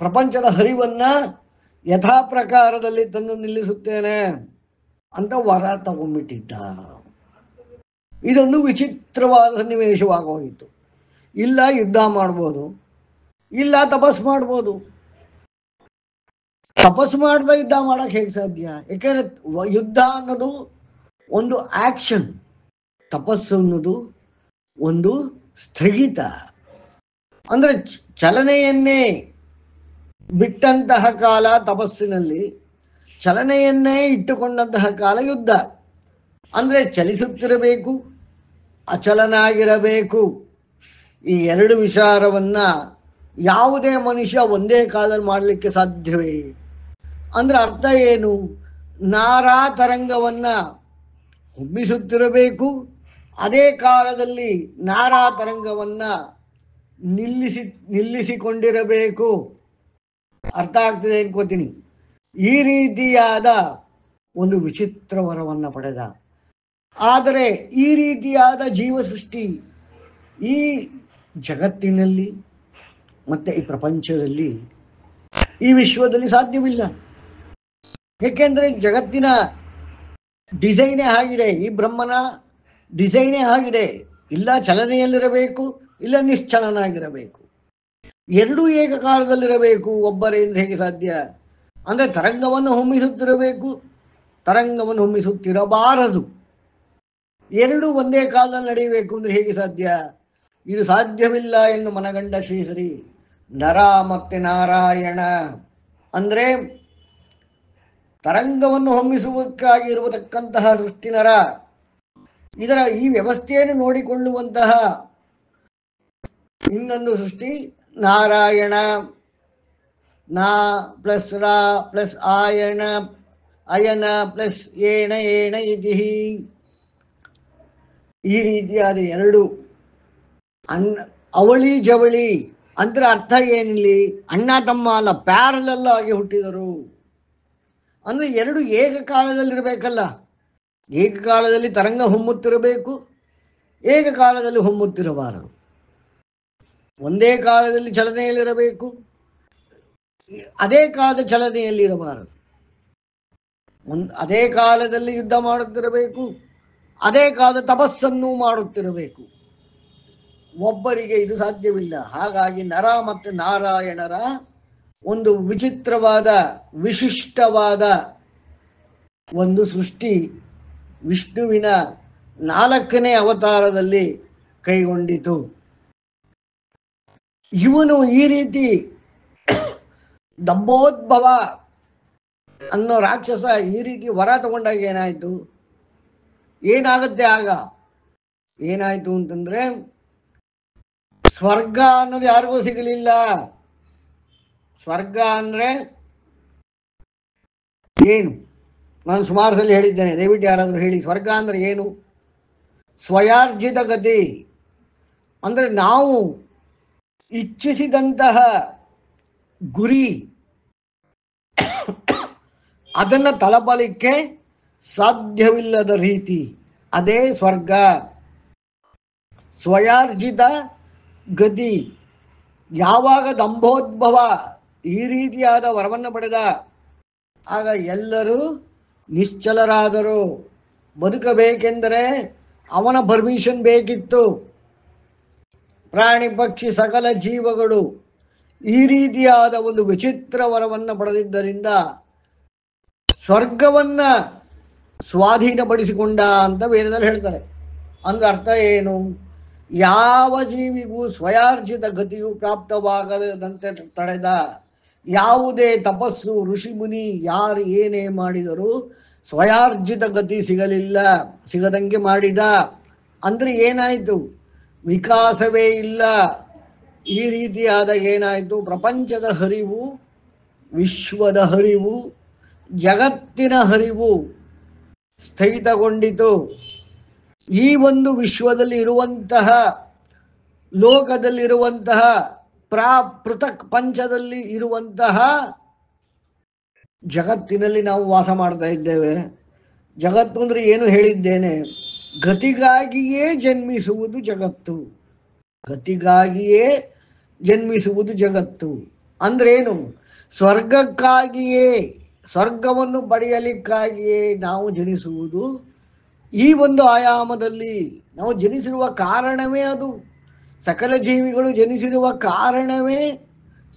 S1: ಪ್ರಪಂಚದ ಹರಿವನ್ನು ಯಥಾ ಪ್ರಕಾರದಲ್ಲಿ ತಂದು ನಿಲ್ಲಿಸುತ್ತೇನೆ ಅಂತ ವರ ತಗೊಂಡ್ಬಿಟ್ಟಿದ್ದ. ಇದೊಂದು ವಿಚಿತ್ರವಾದ ಸನ್ನಿವೇಶವಾಗೋಯಿತು. ಇಲ್ಲ ಯುದ್ಧ ಮಾಡ್ಬೋದು, ಇಲ್ಲ ತಪಸ್ಸು ಮಾಡ್ಬೋದು. ತಪಸ್ಸು ಮಾಡ್ದ ಯುದ್ಧ ಮಾಡಕ್ಕೆ ಹೇಗೆ ಸಾಧ್ಯ? ಯಾಕೆಂದ್ರೆ ಯುದ್ಧ ಅನ್ನೋದು ಒಂದು ಆಕ್ಷನ್, ತಪಸ್ಸು ಅನ್ನೋದು ಒಂದು ಸ್ಥಗಿತ. ಅಂದರೆ ಚಲನೆಯನ್ನೇ ಬಿಟ್ಟಂತಹ ಕಾಲ ತಪಸ್ಸಿನಲ್ಲಿ, ಚಲನೆಯನ್ನೇ ಇಟ್ಟುಕೊಂಡಂತಹ ಕಾಲ ಯುದ್ಧ. ಅಂದರೆ ಚಲಿಸುತ್ತಿರಬೇಕು, ಅಚಲನಾಗಿರಬೇಕು. ಈ ಎರಡು ವಿಚಾರವನ್ನು ಯಾವುದೇ ಮನುಷ್ಯ ಒಂದೇ ಕಾಲದಲ್ಲಿ ಮಾಡಲಿಕ್ಕೆ ಸಾಧ್ಯವೇ? ಅಂದರೆ ಅರ್ಥ ಏನು? ನಾರಾ ತರಂಗವನ್ನು ಹೊಮ್ಮಿಸುತ್ತಿರಬೇಕು, ಅದೇ ಕಾಲದಲ್ಲಿ ನಾರಾ ತರಂಗವನ್ನು ನಿಲ್ಲಿಸಿಕೊಂಡಿರಬೇಕು. ಅರ್ಥ ಆಗ್ತದೆ ಅನ್ಕೋತೀನಿ. ಈ ರೀತಿಯಾದ ಒಂದು ವಿಚಿತ್ರ ವರವನ್ನು ಪಡೆದ. ಆದರೆ ಈ ರೀತಿಯಾದ ಜೀವ ಸೃಷ್ಟಿ ಈ ಜಗತ್ತಿನಲ್ಲಿ ಮತ್ತು ಈ ಪ್ರಪಂಚದಲ್ಲಿ, ಈ ವಿಶ್ವದಲ್ಲಿ ಸಾಧ್ಯವಿಲ್ಲ. ಏಕೆಂದರೆ ಜಗತ್ತಿನ ಡಿಸೈನೇ ಆಗಿದೆ, ಈ ಬ್ರಹ್ಮನ ಡಿಸೈನೇ ಆಗಿದೆ. ಇಲ್ಲ ಚಲನೆಯಲ್ಲಿರಬೇಕು, ಇಲ್ಲ ನಿಶ್ಚಲನಾಗಿರಬೇಕು. ಎರಡೂ ಏಕಕಾಲದಲ್ಲಿರಬೇಕು. ಒಬ್ಬರೇ ಅಂದರೆ ಹೇಗೆ ಸಾಧ್ಯ? ಅಂದರೆ ತರಂಗವನ್ನು ಹೊಮ್ಮಿಸುತ್ತಿರಬೇಕು, ತರಂಗವನ್ನು ಹೊಮ್ಮಿಸುತ್ತಿರಬಾರದು. ಎರಡೂ ಒಂದೇ ಕಾಲದಲ್ಲಿ ನಡೆಯಬೇಕು ಅಂದರೆ ಹೇಗೆ ಸಾಧ್ಯ? ಇದು ಸಾಧ್ಯವಿಲ್ಲ ಎಂದು ಮನಗಂಡ ಶ್ರೀಹರಿ ನರ ಮತ್ತು ನಾರಾಯಣ ಅಂದರೆ ತರಂಗವನ್ನು ಹೊಮ್ಮಿಸುವುದಕ್ಕಾಗಿ ಇರತಕ್ಕಂತಹ ಸೃಷ್ಟಿ ನರ, ಇದರ ಈ ವ್ಯವಸ್ಥೆಯನ್ನು ನೋಡಿಕೊಳ್ಳುವಂತಹ ಇನ್ನೊಂದು ಸೃಷ್ಟಿ ನಾರಾಯಣ. ನಾ ಪ್ಲಸ್ ರಾ ಪ್ಲಸ್ ಆಯಣ ಅಯನ ಪ್ಲಸ್ ಏಣ ಏಣ ಇತಿ. ಈ ರೀತಿಯಾದ ಎರಡು ಅವಳಿ ಜವಳಿ ಅಂದ್ರೆ ಅರ್ಥ ಏನಿಲ್ಲಿ, ಅಣ್ಣ ತಮ್ಮ ಅಲ್ಲ, ಪ್ಯಾರಲಲ್ ಆಗಿ ಹುಟ್ಟಿದರು ಅಂದ್ರೆ ಎರಡು ಏಕಕಾಲದಲ್ಲಿರಬೇಕಲ್ಲ. ಏಕಕಾಲದಲ್ಲಿ ತರಂಗ ಹೊಮ್ಮುತ್ತಿರಬೇಕು, ಏಕಕಾಲದಲ್ಲಿ ಹೊಮ್ಮುತ್ತಿರಬಾರದು. ಒಂದೇ ಕಾಲದಲ್ಲಿ ಚಲನೆಯಲ್ಲಿರಬೇಕು, ಅದೇ ಕಾಲದ ಚಲನೆಯಲ್ಲಿರಬಾರದು. ಅದೇ ಕಾಲದಲ್ಲಿ ಯುದ್ಧ ಮಾಡುತ್ತಿರಬೇಕು, ಅದೇ ಕಾಲದ ತಪಸ್ಸನ್ನು ಮಾಡುತ್ತಿರಬೇಕು. ಒಬ್ಬರಿಗೆ ಇದು ಸಾಧ್ಯವಿಲ್ಲ. ಹಾಗಾಗಿ ನರ ಮತ್ತು ನಾರಾಯಣರ ಒಂದು ವಿಚಿತ್ರವಾದ ವಿಶಿಷ್ಟವಾದ ಒಂದು ಸೃಷ್ಟಿ ವಿಷ್ಣುವಿನ 4ನೇ ಅವತಾರದಲ್ಲಿ ಕೈಗೊಂಡಿತು. ಇವನು ಈ ರೀತಿ ದಂಭೋದ್ಭವ ಅನ್ನೋ ರಾಕ್ಷಸ ಈ ರೀತಿ ವರ ತಗೊಂಡಾಗ ಏನಾಯ್ತು, ಏನಾಗುತ್ತೆ ಆಗ ಏನಾಯ್ತು ಅಂತಂದ್ರೆ, ಸ್ವರ್ಗ ಅನ್ನೋದು ಯಾರಿಗೂ ಸಿಗಲಿಲ್ಲ. ಸ್ವರ್ಗ ಅಂದ್ರೆ ಏನು, ನಾನು ಸುಮಾರು ಸಲ ಹೇಳಿದ್ದೇನೆ, ದಯವಿಟ್ಟು ಯಾರಾದರೂ ಹೇಳಿ. ಸ್ವರ್ಗ ಅಂದ್ರೆ ಏನು? ಸ್ವಯಾರ್ಜಿತ ಗತಿ ಅಂದ್ರೆ ನಾವು ಇಚ್ಛಿಸಿದಂತಹ ಗುರಿ ಅದನ್ನು ತಲುಪಲಿಕ್ಕೆ ಸಾಧ್ಯವಿಲ್ಲದ ರೀತಿ, ಅದೇ ಸ್ವರ್ಗ. ಸ್ವಯಾರ್ಜಿತ ಗತಿ. ಯಾವಾಗ ದಂಭೋದ್ಭವ ಈ ರೀತಿಯಾದ ವರವನ್ನು ಪಡೆದ ಆಗ ಎಲ್ಲರೂ ನಿಶ್ಚಲರಾದರು. ಬದುಕಬೇಕೆಂದರೆ ಅವನ ಪರ್ಮಿಷನ್ ಬೇಕಿತ್ತು. ಪ್ರಾಣಿ ಪಕ್ಷಿ ಸಕಲ ಜೀವಗಳು ಈ ರೀತಿಯಾದ ಒಂದು ವಿಚಿತ್ರ ವರವನ್ನು ಪಡೆದಿದ್ದರಿಂದ ಸ್ವರ್ಗವನ್ನ ಸ್ವಾಧೀನಪಡಿಸಿಕೊಂಡ ಅಂತ ವೇದದಲ್ಲಿ ಹೇಳ್ತಾರೆ. ಅಂದ್ರೆ ಅರ್ಥ ಏನು, ಯಾವ ಜೀವಿಗೂ ಸ್ವಯಾರ್ಜಿತ ಗತಿಯು ಪ್ರಾಪ್ತವಾಗದಂತೆ ತಡೆದ, ಯಾವುದೇ ತಪಸ್ಸು ಋಷಿ ಮುನಿ ಯಾರು ಏನೇ ಮಾಡಿದರೂ ಸ್ವಯಾರ್ಜಿತ ಗತಿ ಸಿಗದಂಗೆ ಮಾಡಿದ. ಅಂದ್ರೆ ಏನಾಯಿತು, ವಿಕಾಸವೇ ಇಲ್ಲ. ಈ ರೀತಿಯಾದ ಏನಾಯಿತು, ಪ್ರಪಂಚದ ಹರಿವು, ವಿಶ್ವದ ಹರಿವು, ಜಗತ್ತಿನ ಹರಿವು ಸ್ಥಗಿತಗೊಂಡಿತು. ಈ ಒಂದು ವಿಶ್ವದಲ್ಲಿ ಇರುವಂತಹ, ಲೋಕದಲ್ಲಿರುವಂತಹ, ಪೃಥಕ್ ಪಂಚದಲ್ಲಿ ಇರುವಂತಹ ಜಗತ್ತಿನಲ್ಲಿ ನಾವು ವಾಸ ಮಾಡ್ತಾ ಇದ್ದೇವೆ. ಜಗತ್ತು ಅಂದ್ರೆ ಏನು ಹೇಳಿದ್ದೇನೆ, ಗತಿಗಾಗಿಯೇ ಜನ್ಮಿಸುವುದು ಜಗತ್ತು. ಗತಿಗಾಗಿಯೇ ಜನ್ಮಿಸುವುದು ಜಗತ್ತು ಅಂದ್ರೇನು, ಸ್ವರ್ಗಕ್ಕಾಗಿಯೇ, ಸ್ವರ್ಗವನ್ನು ಪಡೆಯಲಿಕ್ಕಾಗಿಯೇ ನಾವು ಜನಿಸುವುದು. ಈ ಒಂದು ಆಯಾಮದಲ್ಲಿ ನಾವು ಜನಿಸಿರುವ ಕಾರಣವೇ ಅದು. ಸಕಲ ಜೀವಿಗಳು ಜನಿಸಿರುವ ಕಾರಣವೇ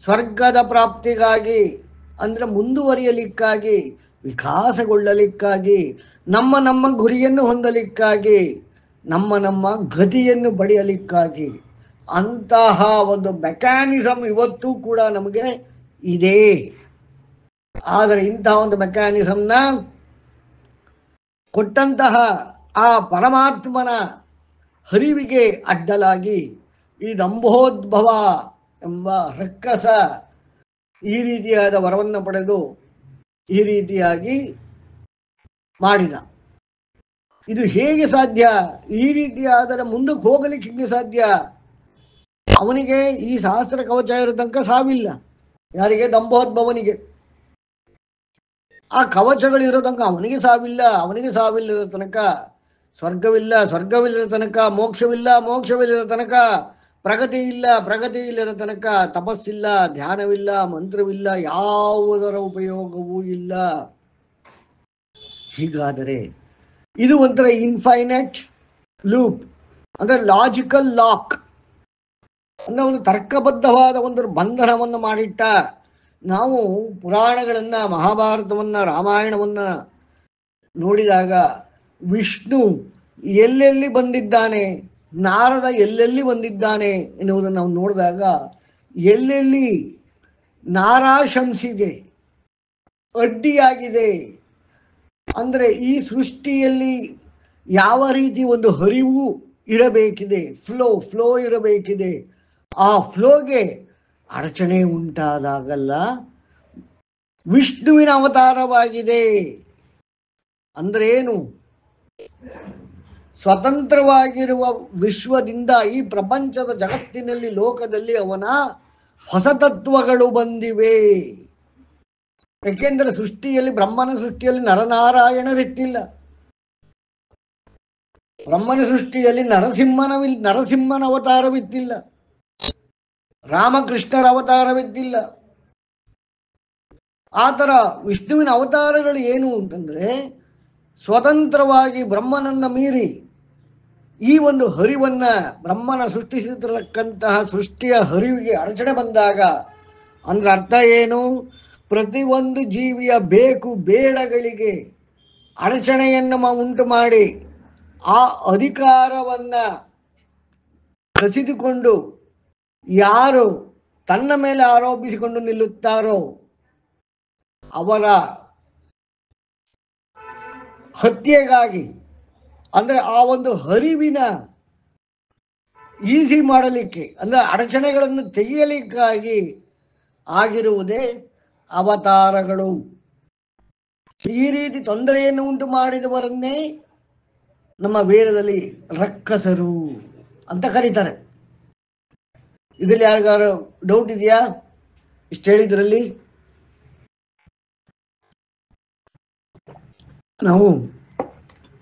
S1: ಸ್ವರ್ಗದ ಪ್ರಾಪ್ತಿಗಾಗಿ, ಅಂದರೆ ಮುಂದುವರಿಯಲಿಕ್ಕಾಗಿ, ವಿಕಾಸಗೊಳ್ಳಲಿಕ್ಕಾಗಿ, ನಮ್ಮ ಗುರಿಯನ್ನು ಹೊಂದಲಿಕ್ಕಾಗಿ, ನಮ್ಮ ಗತಿಯನ್ನು ಪಡೆಯಲಿಕ್ಕಾಗಿ. ಅಂತಹ ಒಂದು ಮೆಕ್ಯಾನಿಸಮ್ ಇವತ್ತೂ ಕೂಡ ನಮಗೆ ಇದೆ. ಆದರೆ ಇಂತಹ ಒಂದು ಮೆಕ್ಯಾನಿಸಮ್ನ ಕೊಟ್ಟಂತಹ ಆ ಪರಮಾತ್ಮನ ಹರಿವಿಗೆ ಅಡ್ಡಲಾಗಿ ಈ ದಂಭೋದ್ಭವ ಎಂಬ ರಕ್ಕಸ ಈ ರೀತಿಯಾದ ವರವನ್ನು ಪಡೆದು ಈ ರೀತಿಯಾಗಿ ಮಾಡಿದ. ಇದು ಹೇಗೆ ಸಾಧ್ಯ? ಈ ರೀತಿಯಾದರೆ ಮುಂದಕ್ಕೆ ಹೋಗಲಿಕ್ಕೆ ಹೇಗೆ ಸಾಧ್ಯ? ಅವನಿಗೆ ಈ ಸಹಸ್ರ ಕವಚ ಇರೋ ತನಕ ಸಾವಿಲ್ಲ. ಯಾರಿಗೆ? ದಂಭೋದ್ಭವನಿಗೆ. ಆ ಕವಚಗಳಿರೋ ತನಕ ಅವನಿಗೆ ಸಾವಿಲ್ಲ. ಅವನಿಗೆ ಸಾವಿಲ್ಲದ ತನಕ ಸ್ವರ್ಗವಿಲ್ಲ, ಸ್ವರ್ಗವಿಲ್ಲದ ತನಕ ಮೋಕ್ಷವಿಲ್ಲ, ಮೋಕ್ಷವಿಲ್ಲದ ತನಕ ಪ್ರಗತಿ ಇಲ್ಲ, ಪ್ರಗತಿ ಇಲ್ಲದ ತನಕ ತಪಸ್ಸಿಲ್ಲ, ಧ್ಯಾನವಿಲ್ಲ, ಮಂತ್ರವಿಲ್ಲ, ಯಾವುದರ ಉಪಯೋಗವೂ ಇಲ್ಲ. ಹೀಗಾದರೆ ಇದು ಒಂಥರ ಇನ್ಫೈನೈಟ್ ಲೂಪ್, ಅಂದ್ರೆ ಲಾಜಿಕಲ್ ಲಾಕ್, ಅಂದ್ರೆ ಒಂದು ತರ್ಕಬದ್ಧವಾದ ಒಂದು ಬಂಧನವನ್ನು ಮಾಡಿಟ್ಟ. ನಾವು ಪುರಾಣಗಳನ್ನ, ಮಹಾಭಾರತವನ್ನ, ರಾಮಾಯಣವನ್ನ ನೋಡಿದಾಗ ವಿಷ್ಣು ಎಲ್ಲೆಲ್ಲಿ ಬಂದಿದ್ದಾನೆ, ನಾರದ ಎಲ್ಲೆಲ್ಲಿ ಬಂದಿದ್ದಾನೆ ಎನ್ನುವುದನ್ನು ನಾವು ನೋಡಿದಾಗ ಎಲ್ಲೆಲ್ಲಿ ನಾರಾಶಂಸಿಗೆ ಅಡ್ಡಿಯಾಗಿದೆ ಅಂದರೆ ಈ ಸೃಷ್ಟಿಯಲ್ಲಿ ಯಾವ ರೀತಿ ಒಂದು ಹರಿವು ಇರಬೇಕಿದೆ, ಫ್ಲೋ ಇರಬೇಕಿದೆ, ಆ ಫ್ಲೋಗೆ ಅಡಚಣೆ ಉಂಟಾದಾಗಲ್ಲ ವಿಷ್ಣುವಿನ ಅವತಾರವಾಗಿದೆ. ಅಂದ್ರೆ ಏನು? ಸ್ವತಂತ್ರವಾಗಿರುವ ವಿಶ್ವದಿಂದ ಈ ಪ್ರಪಂಚದ ಜಗತ್ತಿನಲ್ಲಿ ಲೋಕದಲ್ಲಿ ಅವನ ಹೊಸ ತತ್ವಗಳು ಬಂದಿವೆ. ಯಾಕೆಂದ್ರೆ ಸೃಷ್ಟಿಯಲ್ಲಿ, ಬ್ರಹ್ಮನ ಸೃಷ್ಟಿಯಲ್ಲಿ ನರನಾರಾಯಣರಿತ್ತಿಲ್ಲ. ಬ್ರಹ್ಮನ ಸೃಷ್ಟಿಯಲ್ಲಿ ನರಸಿಂಹನ ಅವತಾರವಿತ್ತಿಲ್ಲ, ರಾಮಕೃಷ್ಣರ ಅವತಾರವಿದ್ದಿಲ್ಲ. ಆ ಥರ ವಿಷ್ಣುವಿನ ಅವತಾರಗಳು ಏನು ಅಂತಂದ್ರೆ ಸ್ವತಂತ್ರವಾಗಿ ಬ್ರಹ್ಮನನ್ನ ಮೀರಿ ಈ ಒಂದು ಹರಿವನ್ನ, ಬ್ರಹ್ಮನ ಸೃಷ್ಟಿಸಿರತಕ್ಕಂತಹ ಸೃಷ್ಟಿಯ ಹರಿವಿಗೆ ಅಡಚಣೆ ಬಂದಾಗ ಅಂದ್ರೆ ಅರ್ಥ ಏನು? ಪ್ರತಿಯೊಂದು ಜೀವಿಯ ಬೇಕು ಬೇಡಗಳಿಗೆ ಅಡಚಣೆಯನ್ನು ಉಂಟು ಮಾಡಿ ಆ ಅಧಿಕಾರವನ್ನ ಕಸಿದುಕೊಂಡು ಯಾರು ತನ್ನ ಮೇಲೆ ಆರೋಪಿಸಿಕೊಂಡು ನಿಲ್ಲುತ್ತಾರೋ ಅವರ ಹತ್ಯೆಗಾಗಿ, ಅಂದ್ರೆ ಆ ಒಂದು ಹರಿವಿನ ಈಸಿ ಮಾಡಲಿಕ್ಕೆ, ಅಂದ್ರೆ ಅಡಚಣೆಗಳನ್ನು ತೆಗೆಯಲಿಕ್ಕಾಗಿ ಆಗಿರುವುದೇ ಅವತಾರಗಳು. ಈ ರೀತಿ ತೊಂದರೆಯನ್ನು ಉಂಟು ಮಾಡಿದವರನ್ನೇ ನಮ್ಮ ವೇದದಲ್ಲಿ ರಕ್ಕಸರು ಅಂತ ಕರೀತಾರೆ. ಇದರಲ್ಲಿ ಯಾರಿಗಾರು ಡೌಟ್ ಇದೆಯಾ ಇಷ್ಟು ಹೇಳಿದ್ರಲ್ಲಿ? ನಾವು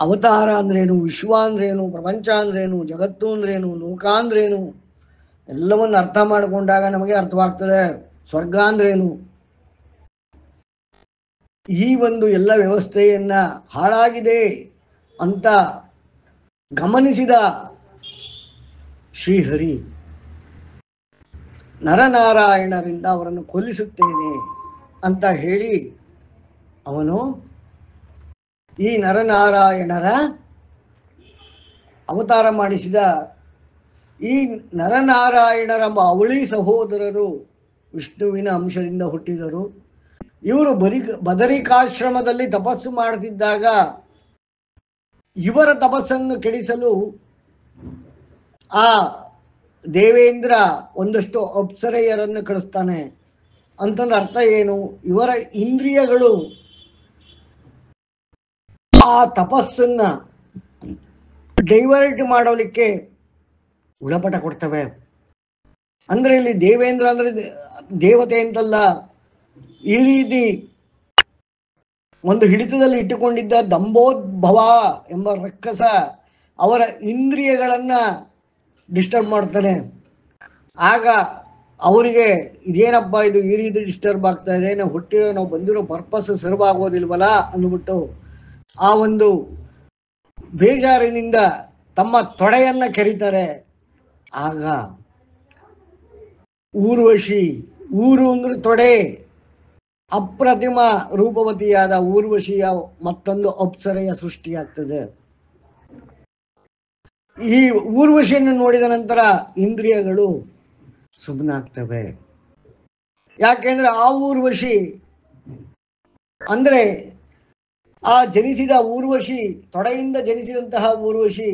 S1: ಅವತಾರ ಅಂದ್ರೇನು, ವಿಶ್ವ ಅಂದ್ರೇನು, ಪ್ರಪಂಚ ಅಂದ್ರೇನು, ಜಗತ್ತು ಅಂದ್ರೇನು, ಲೋಕ ಅಂದ್ರೇನು ಎಲ್ಲವನ್ನು ಅರ್ಥ ಮಾಡಿಕೊಂಡಾಗ ನಮಗೆ ಅರ್ಥವಾಗ್ತದೆ ಸ್ವರ್ಗ ಅಂದ್ರೇನು. ಈ ಒಂದು ಎಲ್ಲ ವ್ಯವಸ್ಥೆಯನ್ನ ಹಾಳಾಗಿದೆ ಅಂತ ಗಮನಿಸಿದ ಶ್ರೀಹರಿ ನರನಾರಾಯಣರಿಂದ ಅವರನ್ನು ಕೊಲ್ಲಿಸುತ್ತೇನೆ ಅಂತ ಹೇಳಿ ಅವನು ಈ ನರನಾರಾಯಣರ ಅವತಾರ ಮಾಡಿಸಿದ. ಈ ನರನಾರಾಯಣರ ಅವಳಿ ಸಹೋದರರು ವಿಷ್ಣುವಿನ ಅಂಶದಿಂದ ಹುಟ್ಟಿದರು. ಇವರು ಬದರಿಕಾಶ್ರಮದಲ್ಲಿ ತಪಸ್ಸು ಮಾಡುತ್ತಿದ್ದಾಗ ಇವರ ತಪಸ್ಸನ್ನು ಕೆಡಿಸಲು ಆ ದೇವೇಂದ್ರ ಒಂದಷ್ಟು ಅಪ್ಸರೆಯರನ್ನು ಕಳಿಸ್ತಾನೆ. ಅಂತಂದ್ರೆ ಅರ್ಥ ಏನು? ಇವರ ಇಂದ್ರಿಯಗಳು ಆ ತಪಸ್ಸನ್ನ ಡೈವರ್ಟ್ ಮಾಡಲಿಕ್ಕೆ ಉಳಪಟ ಕೊಡ್ತವೆ. ಅಂದ್ರೆ ಇಲ್ಲಿ ದೇವೇಂದ್ರ ಅಂದ್ರೆ ದೇವತೆ ಅಂತಲ್ಲ, ಈ ರೀತಿ ಒಂದು ಹಿಡಿತದಲ್ಲಿ ಇಟ್ಟುಕೊಂಡಿದ್ದ ದಂಬೋದ್ಭವ ಎಂಬ ರಕ್ಕಸ ಅವರ ಇಂದ್ರಿಯಗಳನ್ನ ಡಿಸ್ಟರ್ಬ್ ಮಾಡ್ತಾನೆ. ಆಗ ಅವರಿಗೆ ಇದೇನಪ್ಪ ಇದು ಈ ರೀತಿ ಡಿಸ್ಟರ್ಬ್ ಆಗ್ತಾ ಇದೆ, ನಾವು ಬಂದಿರೋ ಪರ್ಪಸ್ ಸರ್ವ್ ಆಗೋದಿಲ್ವಲ್ಲ ಅಂದ್ಬಿಟ್ಟು ಆ ಒಂದು ಬೇಜಾರಿನಿಂದ ತಮ್ಮ ತೊಡೆಯನ್ನ ಕೆರಿತಾರೆ. ಆಗ ಊರ್ವಶಿ, ಊರು ಅಂದ್ರೆ ತೊಡೆ, ಅಪ್ರತಿಮ ರೂಪವತಿಯಾದ ಊರ್ವಶಿಯ ಮತ್ತೊಂದು ಅಪ್ಸರೆಯ ಸೃಷ್ಟಿಯಾಗ್ತದೆ. ಈ ಊರ್ವಶಿಯನ್ನು ನೋಡಿದ ನಂತರ ಇಂದ್ರಿಯಗಳು ಸುಮ್ಮನಾಗ್ತವೆ. ಯಾಕೆಂದ್ರೆ ಆ ಊರ್ವಶಿ ಅಂದ್ರೆ ಆ ಜನಿಸಿದ ಊರ್ವಶಿ, ತೊಡೆಯಿಂದ ಜನಿಸಿದಂತಹ ಊರ್ವಶಿ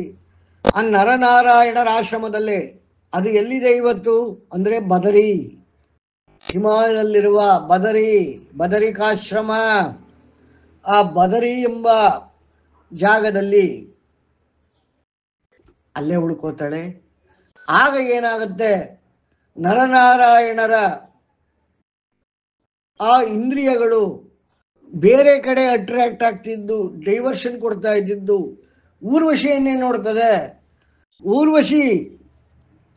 S1: ಆ ನರನಾರಾಯಣರ ಆಶ್ರಮದಲ್ಲೇ. ಅದು ಎಲ್ಲಿದೆ ಇವತ್ತು ಅಂದ್ರೆ ಬದರಿ, ಹಿಮಾಲಯದಲ್ಲಿರುವ ಬದರಿಕಾಶ್ರಮ. ಆ ಬದರಿ ಎಂಬ ಜಾಗದಲ್ಲಿ ಅಲ್ಲೇ ಉಳ್ಕೋತಾಳೆ. ಆಗ ಏನಾಗುತ್ತೆ, ನರನಾರಾಯಣರ ಆ ಇಂದ್ರಿಯಗಳು ಬೇರೆ ಕಡೆ ಅಟ್ರಾಕ್ಟ್ ಆಗ್ತಿದ್ದು, ಡೈವರ್ಷನ್ ಕೊಡ್ತಾ ಇದ್ದಿದ್ದು ಊರ್ವಶಿಯನ್ನೇ ನೋಡ್ತದೆ. ಊರ್ವಶಿ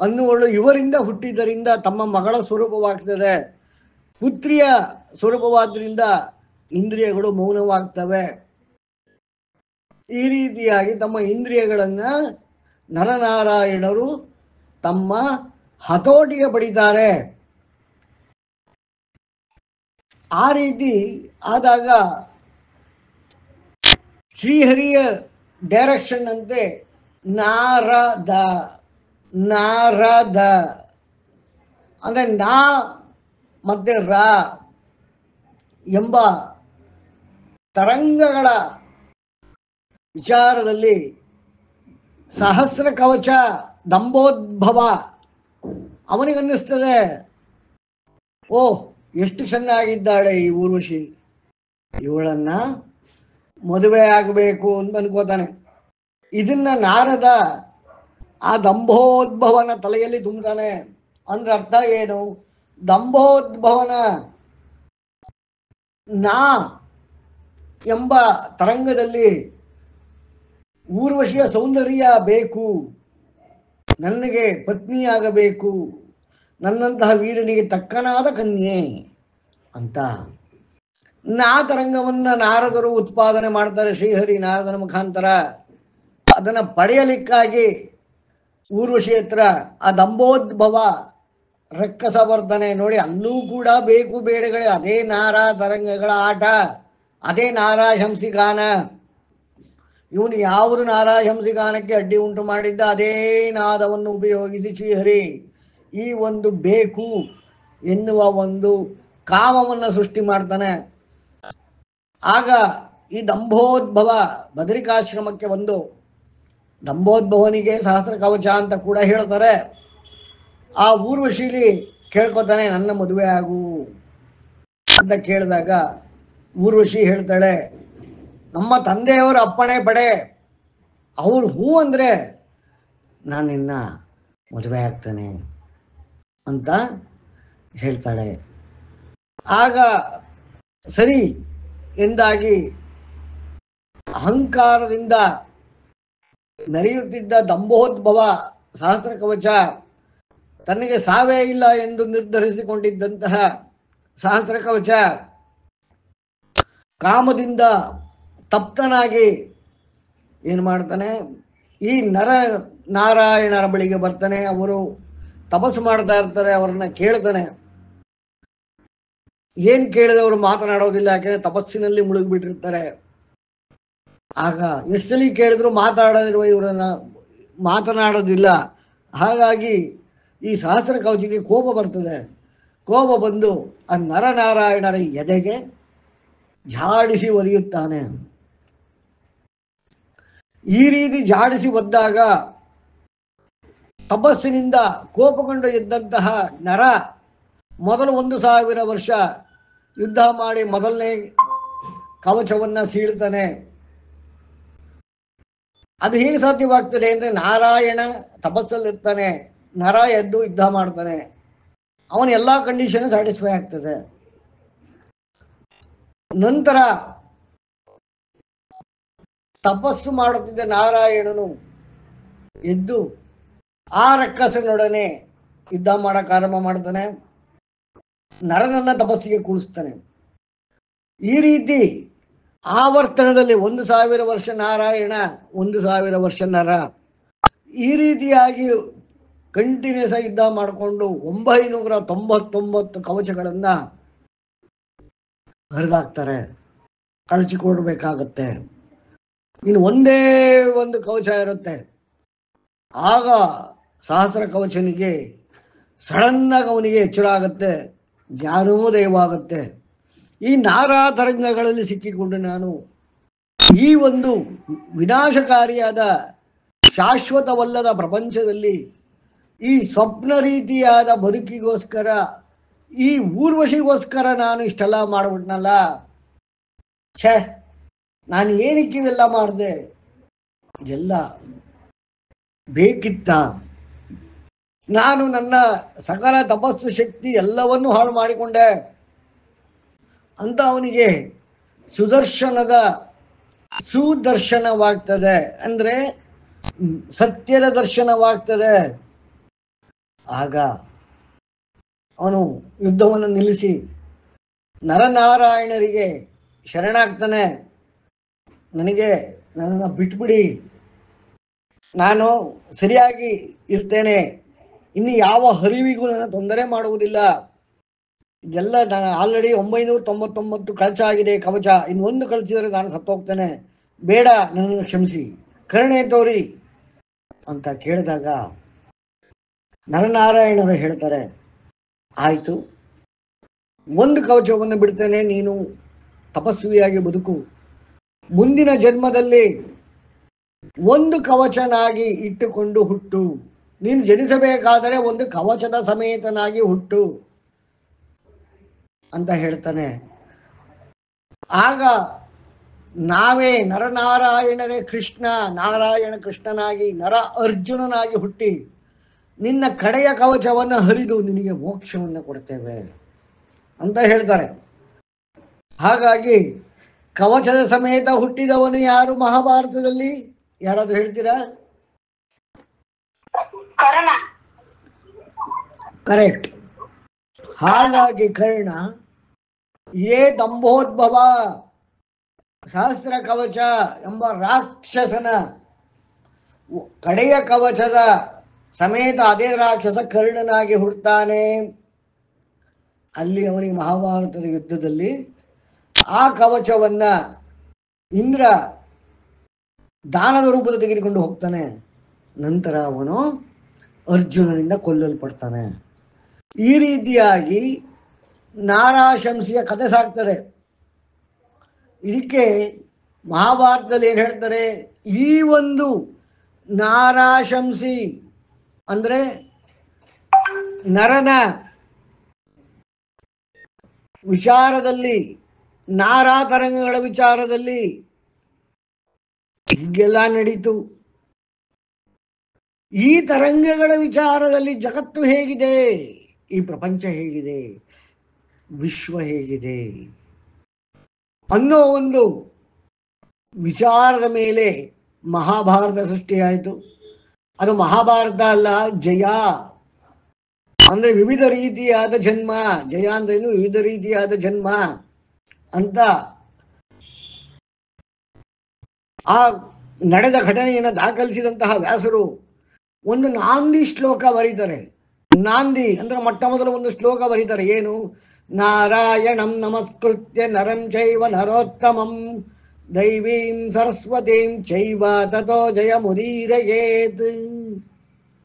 S1: ಅನ್ನುವಳು ಇವರಿಂದ ಹುಟ್ಟಿದ್ದರಿಂದ ತಮ್ಮ ಮಗಳ ಸ್ವರೂಪವಾಗ್ತದೆ. ಪುತ್ರಿಯ ಸ್ವರೂಪವಾದ್ರಿಂದ ಇಂದ್ರಿಯಗಳು ಮೌನವಾಗ್ತವೆ. ಈ ರೀತಿಯಾಗಿ ತಮ್ಮ ಇಂದ್ರಿಯಗಳನ್ನ ನರನಾರಾಯಣರು ತಮ್ಮ ಹತೋಟಿಗೆ ಪಡಿತಾರೆ. ಆ ರೀತಿ ಆದಾಗ ಶ್ರೀಹರಿಯ ಡೈರೆಕ್ಷನ್ ಅಂತೆ ನಾರದ ನಾರದ ಅಂದರೆ ನಾ ಮತ್ತೆ ರ ಎಂಬ ತರಂಗಗಳ ವಿಚಾರದಲ್ಲಿ ಸಹಸ್ರ ಕವಚ ದಂಬೋದ್ಭವ ಅವನಿಗನ್ನಿಸ್ತದೆ, ಓಹ್ ಎಷ್ಟು ಚೆನ್ನಾಗಿದ್ದಾಳೆ ಈ ಊರ್ವಶಿ, ಇವಳನ್ನ ಮದುವೆ ಆಗಬೇಕು ಅಂತ ಅನ್ಕೋತಾನೆ. ಇದನ್ನ ನಾರದ ಆ ದಂಭೋದ್ಭವನ ತಲೆಯಲ್ಲಿ ತುಂಬುತ್ತಾನೆ. ಅಂದ್ರೆ ಅರ್ಥ ಏನು? ದಂಭೋದ್ಭವನ ನಾ ಎಂಬ ತರಂಗದಲ್ಲಿ ಊರ್ವಶಿಯ ಸೌಂದರ್ಯ ಬೇಕು, ನನಗೆ ಪತ್ನಿಯಾಗಬೇಕು, ನನ್ನಂತಹ ವೀರನಿಗೆ ತಕ್ಕನಾದ ಕನ್ಯೆ ಅಂತ ನಾ ತರಂಗವನ್ನು ನಾರದರು ಉತ್ಪಾದನೆ ಮಾಡ್ತಾರೆ. ಶ್ರೀಹರಿ ನಾರದನ ಮುಖಾಂತರ ಅದನ್ನು ಪಡೆಯಲಿಕ್ಕಾಗಿ ಊರ್ವಶಿ ಹತ್ರ ಆ ದಂಬೋದ್ಭವ ರಕ್ಕಸ ಬರ್ತಾನೆ. ನೋಡಿ, ಅಲ್ಲೂ ಕೂಡ ಬೇಕು ಬೇಡಗಳೇ, ಅದೇ ನಾರಾ ತರಂಗಗಳ ಆಟ, ಅದೇ ನಾರಾಶಂಸಿಗಾನ. ಇವನು ಯಾವುದು ನಾರಾಶಂಸಿಗಾನಕ್ಕೆ ಅಡ್ಡಿ ಉಂಟು ಮಾಡಿದ್ದ ಅದೇ ನಾದವನ್ನು ಉಪಯೋಗಿಸಿ ಶ್ರೀಹರಿ ಈ ಒಂದು ಬೇಕು ಎನ್ನುವ ಒಂದು ಕಾಮವನ್ನು ಸೃಷ್ಟಿ ಮಾಡ್ತಾನೆ. ಆಗ ಈ ದಂಭೋದ್ಭವ ಬದರಿಕಾಶ್ರಮಕ್ಕೆ ಬಂದು, ದಂಭೋದ್ಭವನಿಗೆ ಸಹಸ್ರ ಕವಚ ಅಂತ ಕೂಡ ಹೇಳ್ತಾರೆ. ಆ ಊರ್ವಶಿಲಿ ಕೇಳ್ಕೊತಾನೆ, ನನ್ನ ಮದುವೆ ಆಗು ಅಂತ ಕೇಳಿದಾಗ ಊರ್ವಶಿ ಹೇಳ್ತಾಳೆ, ನಮ್ಮ ತಂದೆಯವರು ಅಪ್ಪಣೆ ಪಡೆ, ಅವ್ರು ಹೂ ಅಂದರೆ ನಾನು ನಿನ್ನ ಮದುವೆ ಆಗ್ತಾನೆ ಅಂತ ಹೇಳ್ತಾಳೆ. ಆಗ ಸರಿ ಎಂದಾಗಿ ಅಹಂಕಾರದಿಂದ ಮೆರೆಯುತ್ತಿದ್ದ ದಂಭೋದ್ಭವ ಸಹಸ್ರ ಕವಚ, ತನಗೆ ಸಾವೇ ಇಲ್ಲ ಎಂದು ನಿರ್ಧರಿಸಿಕೊಂಡಿದ್ದಂತಹ ಸಹಸ್ರ ಕವಚ ಕಾಮದಿಂದ ತಪ್ತನಾಗಿ ಏನು ಮಾಡ್ತಾನೆ, ಈ ನರ ನಾರಾಯಣರ ಬಳಿಗೆ ಬರ್ತಾನೆ. ಅವರು ತಪಸ್ಸು ಮಾಡ್ತಾ ಇರ್ತಾರೆ, ಅವ್ರನ್ನ ಕೇಳ್ತಾನೆ. ಏನು ಕೇಳಿದವರು ಮಾತನಾಡೋದಿಲ್ಲ, ಯಾಕೆಂದ್ರೆ ತಪಸ್ಸಿನಲ್ಲಿ ಮುಳುಗಿಬಿಟ್ಟಿರ್ತಾರೆ. ಆಗ ಎಷ್ಟಲ್ಲಿ ಕೇಳಿದ್ರು ಮಾತಾಡದಿರುವ ಇವರನ್ನ ಮಾತನಾಡೋದಿಲ್ಲ. ಹಾಗಾಗಿ ಈ ಸಹಸ್ರ ಕವಚಿಗೆ ಕೋಪ ಬರ್ತದೆ. ಕೋಪ ಬಂದು ಆ ನರನಾರಾಯಣರ ಎದೆಗೆ ಜಾಡಿಸಿ ಒಲಿಯುತ್ತಾನೆ. ಈ ರೀತಿ ಜಾಡಿಸಿ ಒದ್ದಾಗ ತಪಸ್ಸಿನಿಂದ ಕೋಪಗೊಂಡು ಎದ್ದಂತಹ ನರ ಮೊದಲು 1000 ವರ್ಷ ಯುದ್ಧ ಮಾಡಿ ಮೊದಲನೇ ಕವಚವನ್ನು ಸೀಳ್ತಾನೆ. ಅದು ಹೇಗೆ ಸಾಧ್ಯವಾಗ್ತದೆ ಅಂದರೆ, ನಾರಾಯಣ ತಪಸ್ಸಲ್ಲಿರ್ತಾನೆ, ನರ ಎದ್ದು ಯುದ್ಧ ಮಾಡ್ತಾನೆ, ಅವನ ಎಲ್ಲ ಕಂಡೀಷನ್ ಸ್ಯಾಟಿಸ್ಫೈ ಆಗ್ತದೆ. ನಂತರ ತಪಸ್ಸು ಮಾಡುತ್ತಿದ್ದ ನಾರಾಯಣನು ಎದ್ದು ಆ ರಕ್ಕಸನೊಡನೆ ಯುದ್ಧ ಮಾಡಕ್ಕೆ ಆರಂಭ ಮಾಡ್ತಾನೆ, ನರನನ್ನ ತಪಸ್ಸಿಗೆ ಕೂಡಿಸ್ತಾನೆ. ಈ ರೀತಿ ಆವರ್ತನದಲ್ಲಿ 1000 ವರ್ಷ ನಾರಾಯಣ, 1000 ವರ್ಷ ನರ, ಈ ರೀತಿಯಾಗಿ ಕಂಟಿನ್ಯೂಸ್ ಆಗಿ ಯುದ್ಧ ಮಾಡಿಕೊಂಡು 999 ಕವಚಗಳನ್ನು ಹರಿದಾಕ್ತಾರೆ, ಕಳಚಿಕೊಡ್ಬೇಕಾಗತ್ತೆ. ಇನ್ನು ಒಂದೇ ಒಂದು ಕವಚ ಇರುತ್ತೆ. ಆಗ ಸಹಸ್ರ ಕವಚನಿಗೆ ಸಡನ್ನಾಗಿ ಅವನಿಗೆ ಎಚ್ಚರ ಆಗುತ್ತೆ, ಜ್ಞಾನೋದಯವಾಗುತ್ತೆ. ಈ ನಾರಾ ತರಂಗಗಳಲ್ಲಿ ಸಿಕ್ಕಿಕೊಂಡು ನಾನು ಈ ಒಂದು ವಿನಾಶಕಾರಿಯಾದ ಶಾಶ್ವತವಲ್ಲದ ಪ್ರಪಂಚದಲ್ಲಿ ಈ ಸ್ವಪ್ನ ರೀತಿಯಾದ ಬದುಕಿಗೋಸ್ಕರ, ಈ ಊರ್ವಶಿಗೋಸ್ಕರ ನಾನು ಇಷ್ಟೆಲ್ಲ ಮಾಡ್ಬಿಟ್ನಲ್ಲ, ಛೇ ನಾನು ಏನಕ್ಕೆ ಇವೆಲ್ಲ ಮಾಡಿದೆ, ಇದೆಲ್ಲ ಬೇಕಿತ್ತ, ನಾನು ನನ್ನ ಸಕಲ ತಪಸ್ಸು ಶಕ್ತಿ ಎಲ್ಲವನ್ನೂ ಹಾಳು ಮಾಡಿಕೊಂಡೆ ಅಂತ ಅವನಿಗೆ ಸುದರ್ಶನವಾಗ್ತದೆ. ಅಂದರೆ ಸತ್ಯದ ದರ್ಶನವಾಗ್ತದೆ. ಆಗ ಅವನು ಯುದ್ಧವನ್ನು ನಿಲ್ಲಿಸಿ ನರನಾರಾಯಣರಿಗೆ ಶರಣಾಗ್ತಾನೆ. ನನ್ನನ್ನು ಬಿಟ್ಬಿಡಿ, ನಾನು ಸರಿಯಾಗಿ ಇರ್ತೇನೆ, ಇನ್ನು ಯಾವ ಹರಿವಿಗೂ ನನ್ನ ತೊಂದರೆ ಮಾಡುವುದಿಲ್ಲ. ಇದೆಲ್ಲ ನಾನು ಆಲ್ರೆಡಿ 999 ಕಳಚ ಆಗಿದೆ ಕವಚ, ಇನ್ನೊಂದು ಕಳಚಿದರೆ ನಾನು ಸತ್ತೋಗ್ತೇನೆ, ಬೇಡ ನನ್ನನ್ನು ಕ್ಷಮಿಸಿ, ಕರುಣೆ ತೋರಿ ಅಂತ ಕೇಳಿದಾಗ ನರನಾರಾಯಣರು ಹೇಳ್ತಾರೆ, ಆಯಿತು, ಒಂದು ಕವಚವನ್ನು ಬಿಡ್ತೇನೆ, ನೀನು ತಪಸ್ವಿಯಾಗಿ ಬದುಕು, ಮುಂದಿನ ಜನ್ಮದಲ್ಲಿ ಒಂದು ಕವಚನಾಗಿ ಇಟ್ಟುಕೊಂಡು ಹುಟ್ಟು, ನೀನು ಜನಿಸಬೇಕಾದರೆ ಒಂದು ಕವಚದ ಸಮೇತನಾಗಿ ಹುಟ್ಟು ಅಂತ ಹೇಳ್ತಾನೆ. ಆಗ ನಾವೇ ನರನಾರಾಯಣರೇ ಕೃಷ್ಣ, ನಾರಾಯಣ ಕೃಷ್ಣನಾಗಿ, ನರ ಅರ್ಜುನನಾಗಿ ಹುಟ್ಟಿ ನಿನ್ನ ಕಡೆಯ ಕವಚವನ್ನು ಹರಿದು ನಿನಗೆ ಮೋಕ್ಷವನ್ನು ಕೊಡ್ತೇವೆ ಅಂತ ಹೇಳ್ತಾರೆ. ಹಾಗಾಗಿ ಕವಚದ ಸಮೇತ ಹುಟ್ಟಿದವನು ಯಾರು ಮಹಾಭಾರತದಲ್ಲಿ? ಯಾರಾದ್ರೂ ಹೇಳ್ತೀರಾ?
S2: ಕರ್ಣ.
S1: ಕರೆಕ್ಟ್. ಹಾಗಾಗಿ ಕರ್ಣ ಏ ದಂಭೋದ್ಭವ ಸಹಸ್ರ ಕವಚ ಎಂಬ ರಾಕ್ಷಸನ ಕಡೆಯ ಕವಚದ ಸಮೇತ ಅದೇ ರಾಕ್ಷಸ ಕರ್ಣನಾಗಿ ಹುಡ್ತಾನೆ. ಅಲ್ಲಿ ಅವನಿಗೆ ಮಹಾಭಾರತದ ಯುದ್ಧದಲ್ಲಿ ಆ ಕವಚವನ್ನ ಇಂದ್ರ ದಾನದ ರೂಪದಲ್ಲಿ ತೆಗೆದುಕೊಂಡು ಹೋಗ್ತಾನೆ. ನಂತರ ಅವನು ಅರ್ಜುನನಿಂದ ಕೊಲ್ಲಲ್ಪಡ್ತಾನೆ. ಈ ರೀತಿಯಾಗಿ ನಾರಾಶಂಸಿಯ ಕಥೆ ಸಾಗ್ತದೆ. ಇದಕ್ಕೆ ಮಹಾಭಾರತದಲ್ಲಿ ಏನು ಹೇಳ್ತಾರೆ? ಈ ಒಂದು ನಾರಾಶಂಸಿ ಅಂದ್ರೆ ನರನ ವಿಚಾರದಲ್ಲಿ, ನಾರಾ ತರಂಗಗಳ ವಿಚಾರದಲ್ಲಿ ಹೀಗೆಲ್ಲ ನಡೀತು. ಈ ತರಂಗಗಳ ವಿಚಾರದಲ್ಲಿ ಜಗತ್ತು ಹೇಗಿದೆ, ಈ ಪ್ರಪಂಚ ಹೇಗಿದೆ, ವಿಶ್ವ ಹೇಗಿದೆ ಅನ್ನೋ ಒಂದು ವಿಚಾರದ ಮೇಲೆ ಮಹಾಭಾರತ ಸೃಷ್ಟಿಯಾಯಿತು. ಅದು ಮಹಾಭಾರತ ಅಲ್ಲ, ಜಯ ಅಂದ್ರೆ ವಿವಿಧ ರೀತಿಯಾದ ಜನ್ಮ. ಜಯ ಅಂದ್ರೇನು? ವಿವಿಧ ರೀತಿಯಾದ ಜನ್ಮ ಅಂತ ಆ ನಡೆದ ಘಟನೆಯನ್ನು ದಾಖಲಿಸಿದಂತಹ ವ್ಯಾಸರು ಒಂದು ನಾಂದಿ ಶ್ಲೋಕ ಬರೀತಾರೆ. ನಾಂದಿ ಅಂದ್ರೆ ಮೊಟ್ಟ ಮೊದಲ ಒಂದು ಶ್ಲೋಕ ಬರೀತಾರೆ. ಏನು? ನಾರಾಯಣಂ ನಮಸ್ಕೃತ್ಯ ನರಂ ಚೈವ ನರೋತ್ತಮಂ ದೈವೀಂ ಸರಸ್ವತೀಂ ಚೈವ ತಥೋ ಜಯ ಮುದೀರಯೇತ್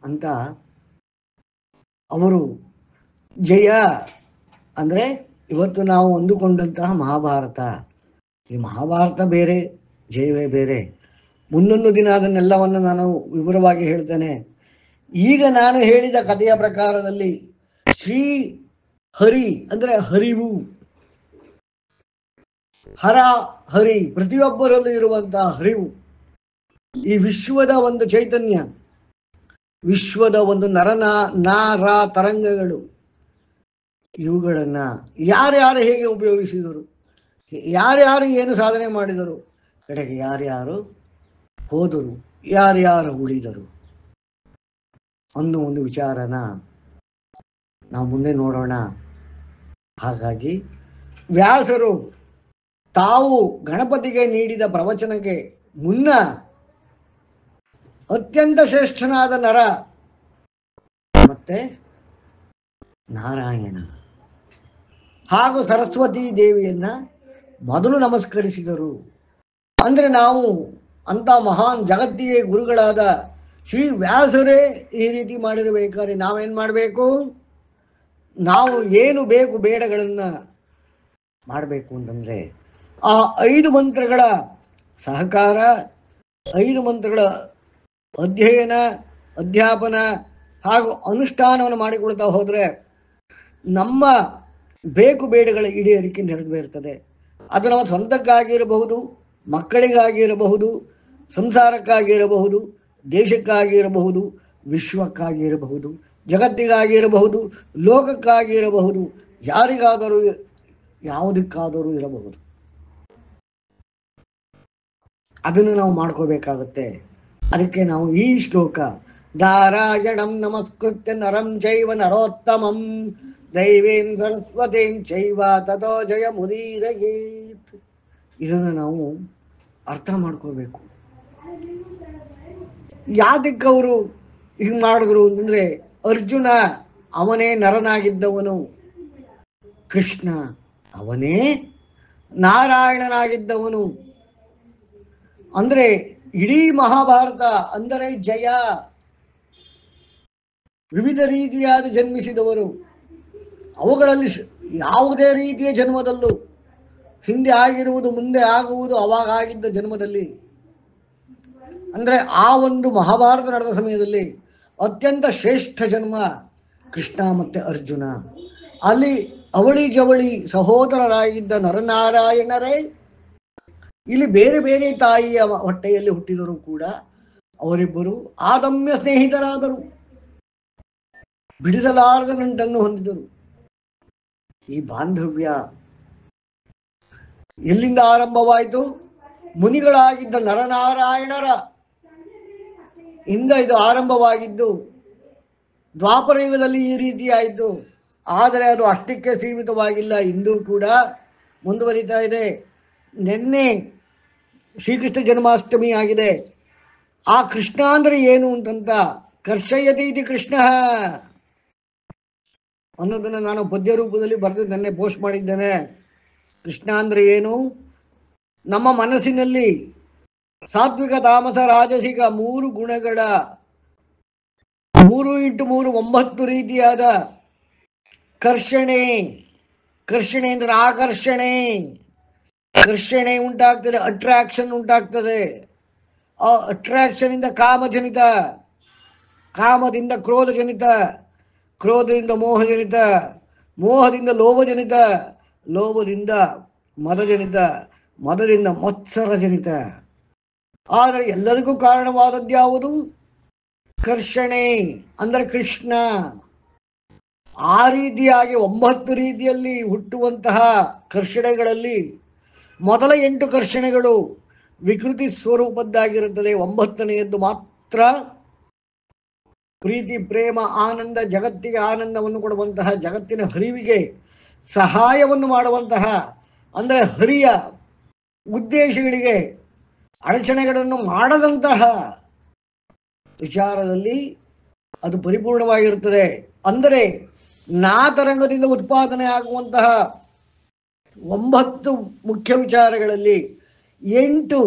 S1: ಅಂತ. ಅವರು ಜಯ ಅಂದ್ರೆ ಇವತ್ತು ನಾವು ಅಂದುಕೊಂಡಂತಹ ಮಹಾಭಾರತ, ಈ ಮಹಾಭಾರತ ಬೇರೆ, ಜಯವೇ ಬೇರೆ. ಮುಂದೊಂದು ದಿನ ಅದನ್ನೆಲ್ಲವನ್ನು ನಾನು ವಿವರವಾಗಿ ಹೇಳ್ತೇನೆ. ಈಗ ನಾನು ಹೇಳಿದ ಕಥೆಯ ಪ್ರಕಾರದಲ್ಲಿ ಶ್ರೀ ಹರಿ ಅಂದ್ರೆ ಹರಿವು, ಹರ ಹರಿ ಪ್ರತಿಯೊಬ್ಬರಲ್ಲೂ ಇರುವಂತಹ ಹರಿವು, ಈ ವಿಶ್ವದ ಒಂದು ಚೈತನ್ಯ, ವಿಶ್ವದ ಒಂದು ನಾರ ತರಂಗಗಳು, ಇವುಗಳನ್ನ ಯಾರ್ಯಾರು ಹೇಗೆ ಉಪಯೋಗಿಸಿದರು, ಯಾರ್ಯಾರು ಏನು ಸಾಧನೆ ಮಾಡಿದರು, ಕಡೆಗೆ ಯಾರ್ಯಾರು ಹೋದರು, ಯಾರ್ಯಾರು ಉಳಿದರು ಅನ್ನೋ ಒಂದು ವಿಚಾರನ ನಾವು ಮುಂದೆ ನೋಡೋಣ. ಹಾಗಾಗಿ ವ್ಯಾಸರು ತಾವು ಗಣಪತಿಗೆ ನೀಡಿದ ಪ್ರವಚನಕ್ಕೆ ಮುನ್ನ ಅತ್ಯಂತ ಶ್ರೇಷ್ಠನಾದ ನರ ಮತ್ತೆ ನಾರಾಯಣ ಹಾಗೂ ಸರಸ್ವತಿ ದೇವಿಯನ್ನ ಮೊದಲು ನಮಸ್ಕರಿಸಿದರು. ಅಂದ್ರೆ ನಾವು ಅಂತ ಮಹಾನ್ ಜಗತ್ತಿಗೆ ಗುರುಗಳಾದ ಶ್ರೀ ವ್ಯಾಸರೇ ಈ ರೀತಿ ಮಾಡಿರಬೇಕಾದ್ರೆ ನಾವೇನ್ ಮಾಡಬೇಕು? ನಾವು ಏನು ಬೇಕು ಬೇಡಗಳನ್ನ ಮಾಡಬೇಕು ಅಂತಂದ್ರೆ ಆ 5 ಮಂತ್ರಗಳ ಸಹಕಾರ, 5 ಮಂತ್ರಗಳ ಅಧ್ಯಯನ, ಅಧ್ಯಾಪನ ಹಾಗೂ ಅನುಷ್ಠಾನವನ್ನು ಮಾಡಿಕೊಡ್ತಾ ಹೋದ್ರೆ ನಮ್ಮ ಬೇಕು ಬೇಡಗಳ ಈಡೇರಿಕೆ ನಡೆದು ಇರ್ತದೆ. ಅದು ನಮ್ಮ ಸ್ವಂತಕ್ಕಾಗಿರಬಹುದು, ಮಕ್ಕಳಿಗಾಗಿರಬಹುದು, ಸಂಸಾರಕ್ಕಾಗಿರಬಹುದು, ದೇಶಕ್ಕಾಗಿರಬಹುದು, ವಿಶ್ವಕ್ಕಾಗಿರಬಹುದು, ಜಗತ್ತಿಗಾಗಿರಬಹುದು, ಲೋಕಕ್ಕಾಗಿರಬಹುದು, ಯಾರಿಗಾದರೂ ಯಾವುದಕ್ಕಾದರೂ ಇರಬಹುದು. ಅದನ್ನು ನಾವು ಮಾಡ್ಕೋಬೇಕಾಗುತ್ತೆ. ಅದಕ್ಕೆ ನಾವು ಈ ಶ್ಲೋಕ ನಾರಾಯಣಂ ನಮಸ್ಕೃತ್ಯ ನರಂ ಚೈವ ನರೋತ್ತಮಂ ದೈವೀಂ ಸರಸ್ವತೀಂ ಚೈವ ತಥೋ ಜಯ ಮುದೀರಯೇತ್, ಇದನ್ನು ನಾವು ಅರ್ಥ ಮಾಡ್ಕೋಬೇಕು. ಯಾದಕ್ಕೆ ಅವರು ಹಿಂಗೆ ಮಾಡಿದ್ರು ಅಂತಂದ್ರೆ, ಅರ್ಜುನ ಅವನೇ ನರನಾಗಿದ್ದವನು, ಕೃಷ್ಣ ಅವನೇ ನಾರಾಯಣನಾಗಿದ್ದವನು. ಅಂದ್ರೆ ಇಡೀ ಮಹಾಭಾರತ ಅಂದರೆ ಜಯ. ವಿವಿಧ ರೀತಿಯಾದ ಜನ್ಮಿಸಿದವರು. ಅವುಗಳಲ್ಲಿ ಯಾವುದೇ ರೀತಿಯ ಜನ್ಮದಲ್ಲೂ ಹಿಂದೆ ಆಗಿರುವುದು, ಮುಂದೆ ಆಗುವುದು, ಅವಾಗ ಆಗಿದ್ದ ಜನ್ಮದಲ್ಲಿ, ಅಂದರೆ ಆ ಒಂದು ಮಹಾಭಾರತ ನಡೆದ ಸಮಯದಲ್ಲಿ ಅತ್ಯಂತ ಶ್ರೇಷ್ಠ ಜನ್ಮ ಕೃಷ್ಣ ಮತ್ತು ಅರ್ಜುನ. ಅಲ್ಲಿ ಅವಳಿ ಜವಳಿ ಸಹೋದರರಾಗಿದ್ದ ನರನಾರಾಯಣರೇ ಇಲ್ಲಿ ಬೇರೆ ಬೇರೆ ತಾಯಿಯ ಹೊಟ್ಟೆಯಲ್ಲಿ ಹುಟ್ಟಿದರೂ ಕೂಡ ಅವರಿಬ್ಬರು ಆದಮ್ಯ ಸ್ನೇಹಿತರಾದರು, ಬಿಡಿಸಲಾರದ ನಂಟನ್ನು ಹೊಂದಿದರು. ಈ ಬಾಂಧವ್ಯ ಎಲ್ಲಿಂದ ಆರಂಭವಾಯಿತು? ಮುನಿಗಳಾಗಿದ್ದ ನರನಾರಾಯಣರ ಇಂದ ಇದು ಆರಂಭವಾಗಿದ್ದು ದ್ವಾಪರ ಯುಗದಲ್ಲಿ ಈ ರೀತಿ ಆಯಿತು. ಆದರೆ ಅದು ಅಷ್ಟಕ್ಕೆ ಸೀಮಿತವಾಗಿಲ್ಲ, ಇಂದೂ ಕೂಡ ಮುಂದುವರಿತಾ ಇದೆ. ನಿನ್ನೆ ಶ್ರೀಕೃಷ್ಣ ಜನ್ಮಾಷ್ಟಮಿ ಆಗಿದೆ. ಆ ಕೃಷ್ಣ ಅಂದರೆ ಏನು ಅಂತಂತ ಕರ್ಷಯತೀತಿ ಕೃಷ್ಣ ಅನ್ನೋದನ್ನು ನಾನು ಪದ್ಯ ರೂಪದಲ್ಲಿ ಬರೆದು ನೆನ್ನೆ ಪೋಸ್ಟ್ ಮಾಡಿದ್ದೇನೆ. ಕೃಷ್ಣ ಅಂದರೆ ಏನು? ನಮ್ಮ ಮನಸ್ಸಿನಲ್ಲಿ ಸಾತ್ವಿಕ, ತಾಮಸ, ರಾಜಸಿಕ 3 ಗುಣಗಳ 3x3 9 ರೀತಿಯಾದ ಕರ್ಷಣೆ. ಕರ್ಷಣೆ ಅಂದರೆ ಆಕರ್ಷಣೆ. ಕರ್ಷಣೆ ಉಂಟಾಗ್ತದೆ, ಅಟ್ರಾಕ್ಷನ್ ಉಂಟಾಗ್ತದೆ. ಆ ಅಟ್ರಾಕ್ಷನ್ ಇಂದ ಕಾಮಜನಿತ, ಕಾಮದಿಂದ ಕ್ರೋಧಜನಿತ, ಕ್ರೋಧದಿಂದ ಮೋಹಜನಿತ, ಮೋಹದಿಂದ ಲೋಭಜನಿತ, ಲೋಭದಿಂದ ಮದಜನಿತ, ಮದದಿಂದ ಮತ್ಸರಜನಿತ. ಆದರೆ ಎಲ್ಲರಿಗೂ ಕಾರಣವಾದದ್ದು ಯಾವುದು? ಕರ್ಷಣೆ ಅಂದರೆ ಕೃಷ್ಣ. ಆ ರೀತಿಯಾಗಿ 9 ರೀತಿಯಲ್ಲಿ ಹುಟ್ಟುವಂತಹ ಕರ್ಷಣೆಗಳಲ್ಲಿ ಮೊದಲ 8 ಕರ್ಷಣೆಗಳು ವಿಕೃತಿ ಸ್ವರೂಪದ್ದಾಗಿರುತ್ತದೆ. 9ನೆಯದ್ದು ಮಾತ್ರ ಪ್ರೀತಿ, ಪ್ರೇಮ, ಆನಂದ, ಜಗತ್ತಿಗೆ ಆನಂದವನ್ನು ಕೊಡುವಂತಹ, ಜಗತ್ತಿನ ಹರಿವಿಗೆ ಸಹಾಯವನ್ನು ಮಾಡುವಂತಹ, ಅಂದರೆ ಹರಿಯ ಉದ್ದೇಶಗಳಿಗೆ ಅಡಚಣೆಗಳನ್ನು ಮಾಡದಂತಹ ವಿಚಾರದಲ್ಲಿ ಅದು ಪರಿಪೂರ್ಣವಾಗಿರುತ್ತದೆ. ಅಂದರೆ ನಾತರಂಗದಿಂದ ಉತ್ಪಾದನೆ ಆಗುವಂತಹ 9 ಮುಖ್ಯ ವಿಚಾರಗಳಲ್ಲಿ 8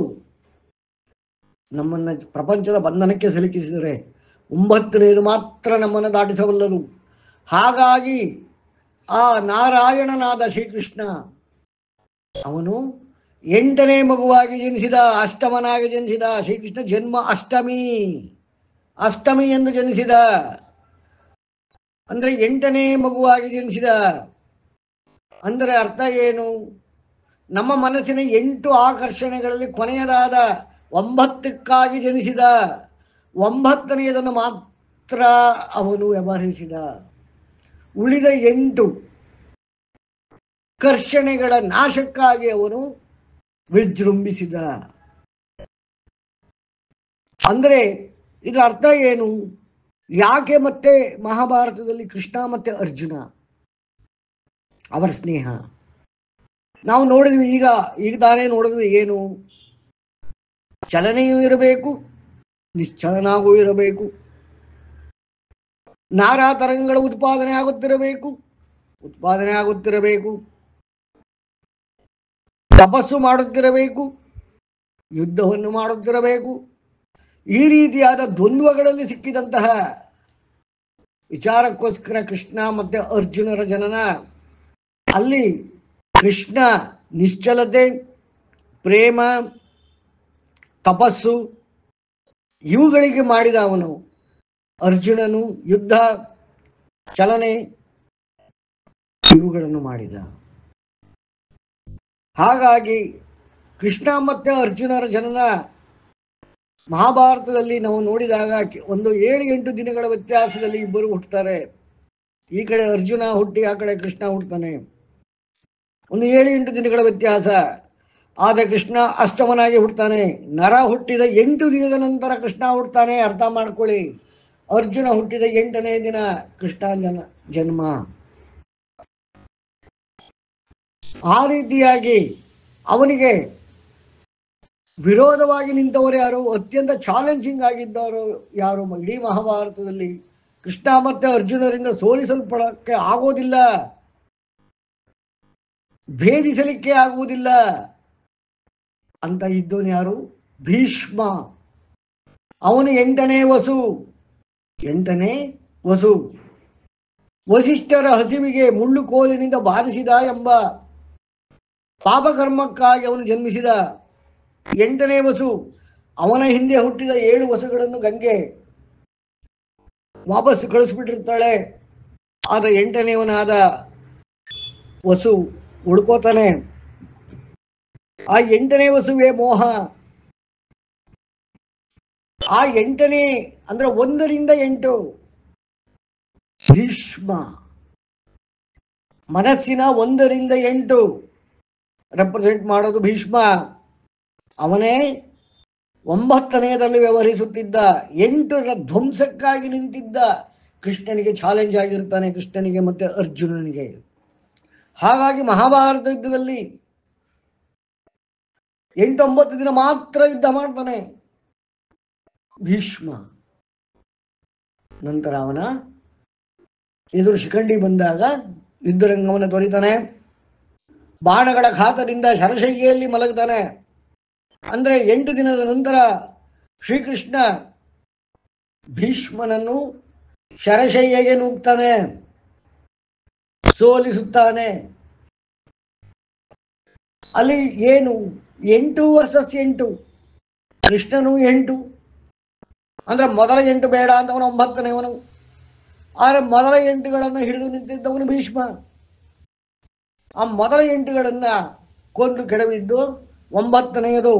S1: ನಮ್ಮನ್ನು ಪ್ರಪಂಚದ ಬಂಧನಕ್ಕೆ ಸಿಲುಕಿಸಿದರೆ 9ನೆಯದು ಮಾತ್ರ ನಮ್ಮನ್ನು ದಾಟಿಸಬಲ್ಲದು. ಹಾಗಾಗಿ ಆ ನಾರಾಯಣನಾದ ಶ್ರೀಕೃಷ್ಣ ಅವನು 8ನೇ ಮಗುವಾಗಿ ಜನಿಸಿದ, ಅಷ್ಟಮನಾಗಿ ಜನಿಸಿದ. ಶ್ರೀಕೃಷ್ಣ ಜನ್ಮ ಅಷ್ಟಮಿ, ಅಷ್ಟಮಿ ಎಂದು ಜನಿಸಿದ. ಅಂದರೆ 8ನೇ ಮಗುವಾಗಿ ಜನಿಸಿದ. ಅಂದರೆ ಅರ್ಥ ಏನು? ನಮ್ಮ ಮನಸ್ಸಿನ 8 ಆಕರ್ಷಣೆಗಳಲ್ಲಿ ಕೊನೆಯದಾದ 9ಕ್ಕಾಗಿ ಜನಿಸಿದ. 9ನೆಯದನ್ನು ಮಾತ್ರ ಅವನು ವ್ಯವಹರಿಸಿದ. ಉಳಿದ 8 ಕರ್ಷಣೆಗಳ ನಾಶಕ್ಕಾಗಿ ಅವನು ವಿಜೃಂಭಿಸಿದ. ಅಂದರೆ ಇದರ ಅರ್ಥ ಏನು? ಯಾಕೆ ಮತ್ತೆ ಮಹಾಭಾರತದಲ್ಲಿ ಕೃಷ್ಣ ಮತ್ತೆ ಅರ್ಜುನ ಅವರ ಸ್ನೇಹ ನಾವು ನೋಡಿದ್ವಿ. ಈಗ ತಾನೇ ನೋಡಿದ್ವಿ. ಏನು? ಚಲನೆಯೂ ಇರಬೇಕು, ನಿಶ್ಚಲನಾಗೂ ಇರಬೇಕು. ನಾನಾ ತರಂಗಗಳ ಉತ್ಪಾದನೆ ಆಗುತ್ತಿರಬೇಕು. ತಪಸ್ಸು ಮಾಡುತ್ತಿರಬೇಕು, ಯುದ್ಧವನ್ನು ಮಾಡುತ್ತಿರಬೇಕು. ಈ ರೀತಿಯಾದ ದ್ವಂದ್ವಗಳಲ್ಲಿ ಸಿಕ್ಕಿದಂತಹ ವಿಚಾರಕ್ಕೋಸ್ಕರ ಕೃಷ್ಣ ಮತ್ತೆ ಅರ್ಜುನರ ಜನನ. ಅಲ್ಲಿ ಕೃಷ್ಣ ನಿಶ್ಚಲತೆ, ಪ್ರೇಮ, ತಪಸ್ಸು ಇವುಗಳಿಗೆ ಮಾಡಿದ ಅವನು. ಅರ್ಜುನನು ಯುದ್ಧ, ಚಲನೆ ಇವುಗಳನ್ನು ಮಾಡಿದ. ಹಾಗಾಗಿ ಕೃಷ್ಣ ಮತ್ತು ಅರ್ಜುನರ ಜನನ ಮಹಾಭಾರತದಲ್ಲಿ ನಾವು ನೋಡಿದಾಗ ಒಂದು 7-8 ದಿನಗಳ ವ್ಯತ್ಯಾಸದಲ್ಲಿ ಇಬ್ಬರು ಹುಟ್ಟುತ್ತಾರೆ. ಈ ಕಡೆ ಅರ್ಜುನ ಹುಟ್ಟಿ ಆ ಕಡೆ ಕೃಷ್ಣ ಹುಟ್ಟುತ್ತಾನೆ. ಒಂದು 7-8 ದಿನಗಳ ವ್ಯತ್ಯಾಸ. ಆದರೆ ಕೃಷ್ಣ ಅಷ್ಟಮನಾಗಿ ಹುಟ್ಟುತ್ತಾನೆ. ನರ ಹುಟ್ಟಿದ 8 ದಿನದ ನಂತರ ಕೃಷ್ಣ ಹುಟ್ಟುತ್ತಾನೆ. ಅರ್ಥ ಮಾಡ್ಕೊಳ್ಳಿ. ಅರ್ಜುನ ಹುಟ್ಟಿದ 8ನೇ ದಿನ ಕೃಷ್ಣ ಜನ್ಮ. ಆ ರೀತಿಯಾಗಿ ಅವನಿಗೆ ವಿರೋಧವಾಗಿ ನಿಂತವರು ಯಾರು? ಅತ್ಯಂತ ಚಾಲೆಂಜಿಂಗ್ ಆಗಿದ್ದವರು ಯಾರು? ಇಡೀ ಮಹಾಭಾರತದಲ್ಲಿ ಕೃಷ್ಣ ಮತ್ತೆ ಅರ್ಜುನರಿಂದ ಸೋಲಿಸಲ್ಪಡಕ್ಕೆ ಆಗೋದಿಲ್ಲ, ಭೇದಿಸಲಿಕ್ಕೆ ಆಗುವುದಿಲ್ಲ ಅಂತ ಇದ್ದವನು ಯಾರು? ಭೀಷ್ಮ. ಅವನು 8ನೇ ವಸು, 8ನೇ ವಸು ವಸಿಷ್ಠರ ಹಸಿವಿಗೆ ಮುಳ್ಳು ಕೋಲಿನಿಂದ ಬಾರಿಸಿದ ಎಂಬ ಪಾಪಕರ್ಮಕ್ಕಾಗಿ ಅವನು ಜನ್ಮಿಸಿದ. 8ನೇ ವಸು, ಅವನ ಹಿಂದೆ ಹುಟ್ಟಿದ 7 ವಸುಗಳನ್ನು ಗಂಗೆ ವಾಪಸ್ಸು ಕಳಿಸ್ಬಿಟ್ಟಿರ್ತಾಳೆ. ಆದ್ರೆ 8ನೇವನಾದ ವಸು ಉಳ್ಕೋತಾನೆ. ಆ 8ನೇ ವಸುವೇ ಮೋಹ. ಆ 8ನೇ ಅಂದ್ರೆ 1ರಿಂದ 8 ಭೀಷ್ಮ. ಮನಸ್ಸಿನ 1ರಿಂದ 8 ರೆಪ್ರೆಸೆಂಟ್ ಮಾಡೋದು ಭೀಷ್ಮ. ಅವನೇ 9ನೇದಲ್ಲಿ ವ್ಯವಹರಿಸುತ್ತಿದ್ದ. 8ರ ಧ್ವಂಸಕ್ಕಾಗಿ ನಿಂತಿದ್ದ ಕೃಷ್ಣನಿಗೆ ಚಾಲೆಂಜ್ ಆಗಿರ್ತಾನೆ, ಕೃಷ್ಣನಿಗೆ ಮತ್ತೆ ಅರ್ಜುನನಿಗೆ. ಹಾಗಾಗಿ ಮಹಾಭಾರತ ಯುದ್ಧದಲ್ಲಿ 8-9 ದಿನ ಮಾತ್ರ ಯುದ್ಧ ಮಾಡ್ತಾನೆ ಭೀಷ್ಮ. ನಂತರ ಅವನ ಎದುರು ಶಿಖಂಡಿ ಬಂದಾಗ ಯುದ್ಧರಂಗವನ್ನು ತೊರಿತಾನೆ. ಬಾಣಗಳ ಘಾತದಿಂದ ಶರಶಯ್ಯಲ್ಲಿ ಮಲಗ್ತಾನೆ. ಅಂದ್ರೆ 8 ದಿನದ ನಂತರ ಶ್ರೀಕೃಷ್ಣ ಭೀಷ್ಮನನ್ನು ಶರಶಯ್ಯಗೆ ನೂಗ್ತಾನೆ, ಸೋಲಿಸುತ್ತಾನೆ. ಅಲ್ಲಿ ಏನು 8 ವರ್ಸಸ್ 8, ಕೃಷ್ಣನು 8 ಅಂದ್ರೆ ಮೊದಲ 8 ಬೇಡ ಅಂತ ಅವನು 9ನೇವನು. ಆದರೆ ಮೊದಲ 8ಗಳನ್ನು ಹಿಡಿದು ನಿಂತಿದ್ದವನು ಭೀಷ್ಮ. ಆ ಮೊದಲ 8ಗಳನ್ನ ಕೊಂದು ಕೆಡವಿದ್ದು 9ನೇಯದು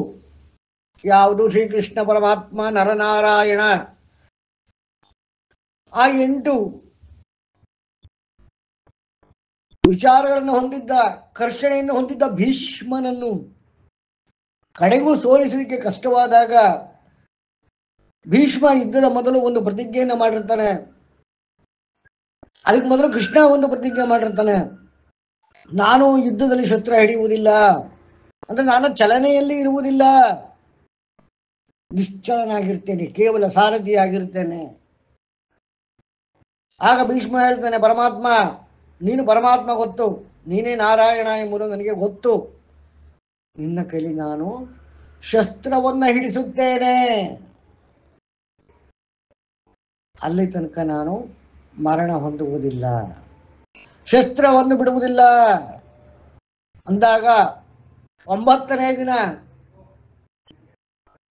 S1: ಯಾವುದು? ಶ್ರೀಕೃಷ್ಣ ಪರಮಾತ್ಮ ನರನಾರಾಯಣ. ಆ 8 ವಿಚಾರಗಳನ್ನು ಹೊಂದಿದ್ದ, ಕರ್ಷಣೆಯನ್ನು ಹೊಂದಿದ್ದ ಭೀಷ್ಮನನ್ನು ಕಡೆಗೂ ಸೋಲಿಸಲಿಕ್ಕೆ ಕಷ್ಟವಾದಾಗ ಭೀಷ್ಮ ಯುದ್ಧದ ಮೊದಲು ಒಂದು ಪ್ರತಿಜ್ಞೆಯನ್ನು ಮಾಡಿರ್ತಾನೆ. ಅದಕ್ಕೆ ಮೊದಲು ಕೃಷ್ಣ ಒಂದು ಪ್ರತಿಜ್ಞೆ ಮಾಡಿರ್ತಾನೆ, ನಾನು ಯುದ್ಧದಲ್ಲಿ ಶಸ್ತ್ರ ಹಿಡಿಯುವುದಿಲ್ಲ, ಅಂದ್ರೆ ನಾನು ಚಲನೆಯಲ್ಲಿ ಇರುವುದಿಲ್ಲ, ನಿಶ್ಚಲನಾಗಿರ್ತೇನೆ, ಕೇವಲ ಸಾರಥಿಯಾಗಿರ್ತೇನೆ. ಆಗ ಭೀಷ್ಮ ಹೇಳ್ತಾನೆ, ಪರಮಾತ್ಮ ನೀನು ಪರಮಾತ್ಮ ಗೊತ್ತು, ನೀನೇ ನಾರಾಯಣ ಎಂಬುದು ನನಗೆ ಗೊತ್ತು, ನಿನ್ನ ಕೈಲಿ ನಾನು ಶಸ್ತ್ರವನ್ನ ಹಿಡಿಸುತ್ತೇನೆ, ಅಲ್ಲಿ ತನಕ ನಾನು ಮರಣ ಹೊಂದುವುದಿಲ್ಲ, ಶಸ್ತ್ರವನ್ನು ಬಿಡುವುದಿಲ್ಲ ಅಂದಾಗ 9ನೇ ದಿನ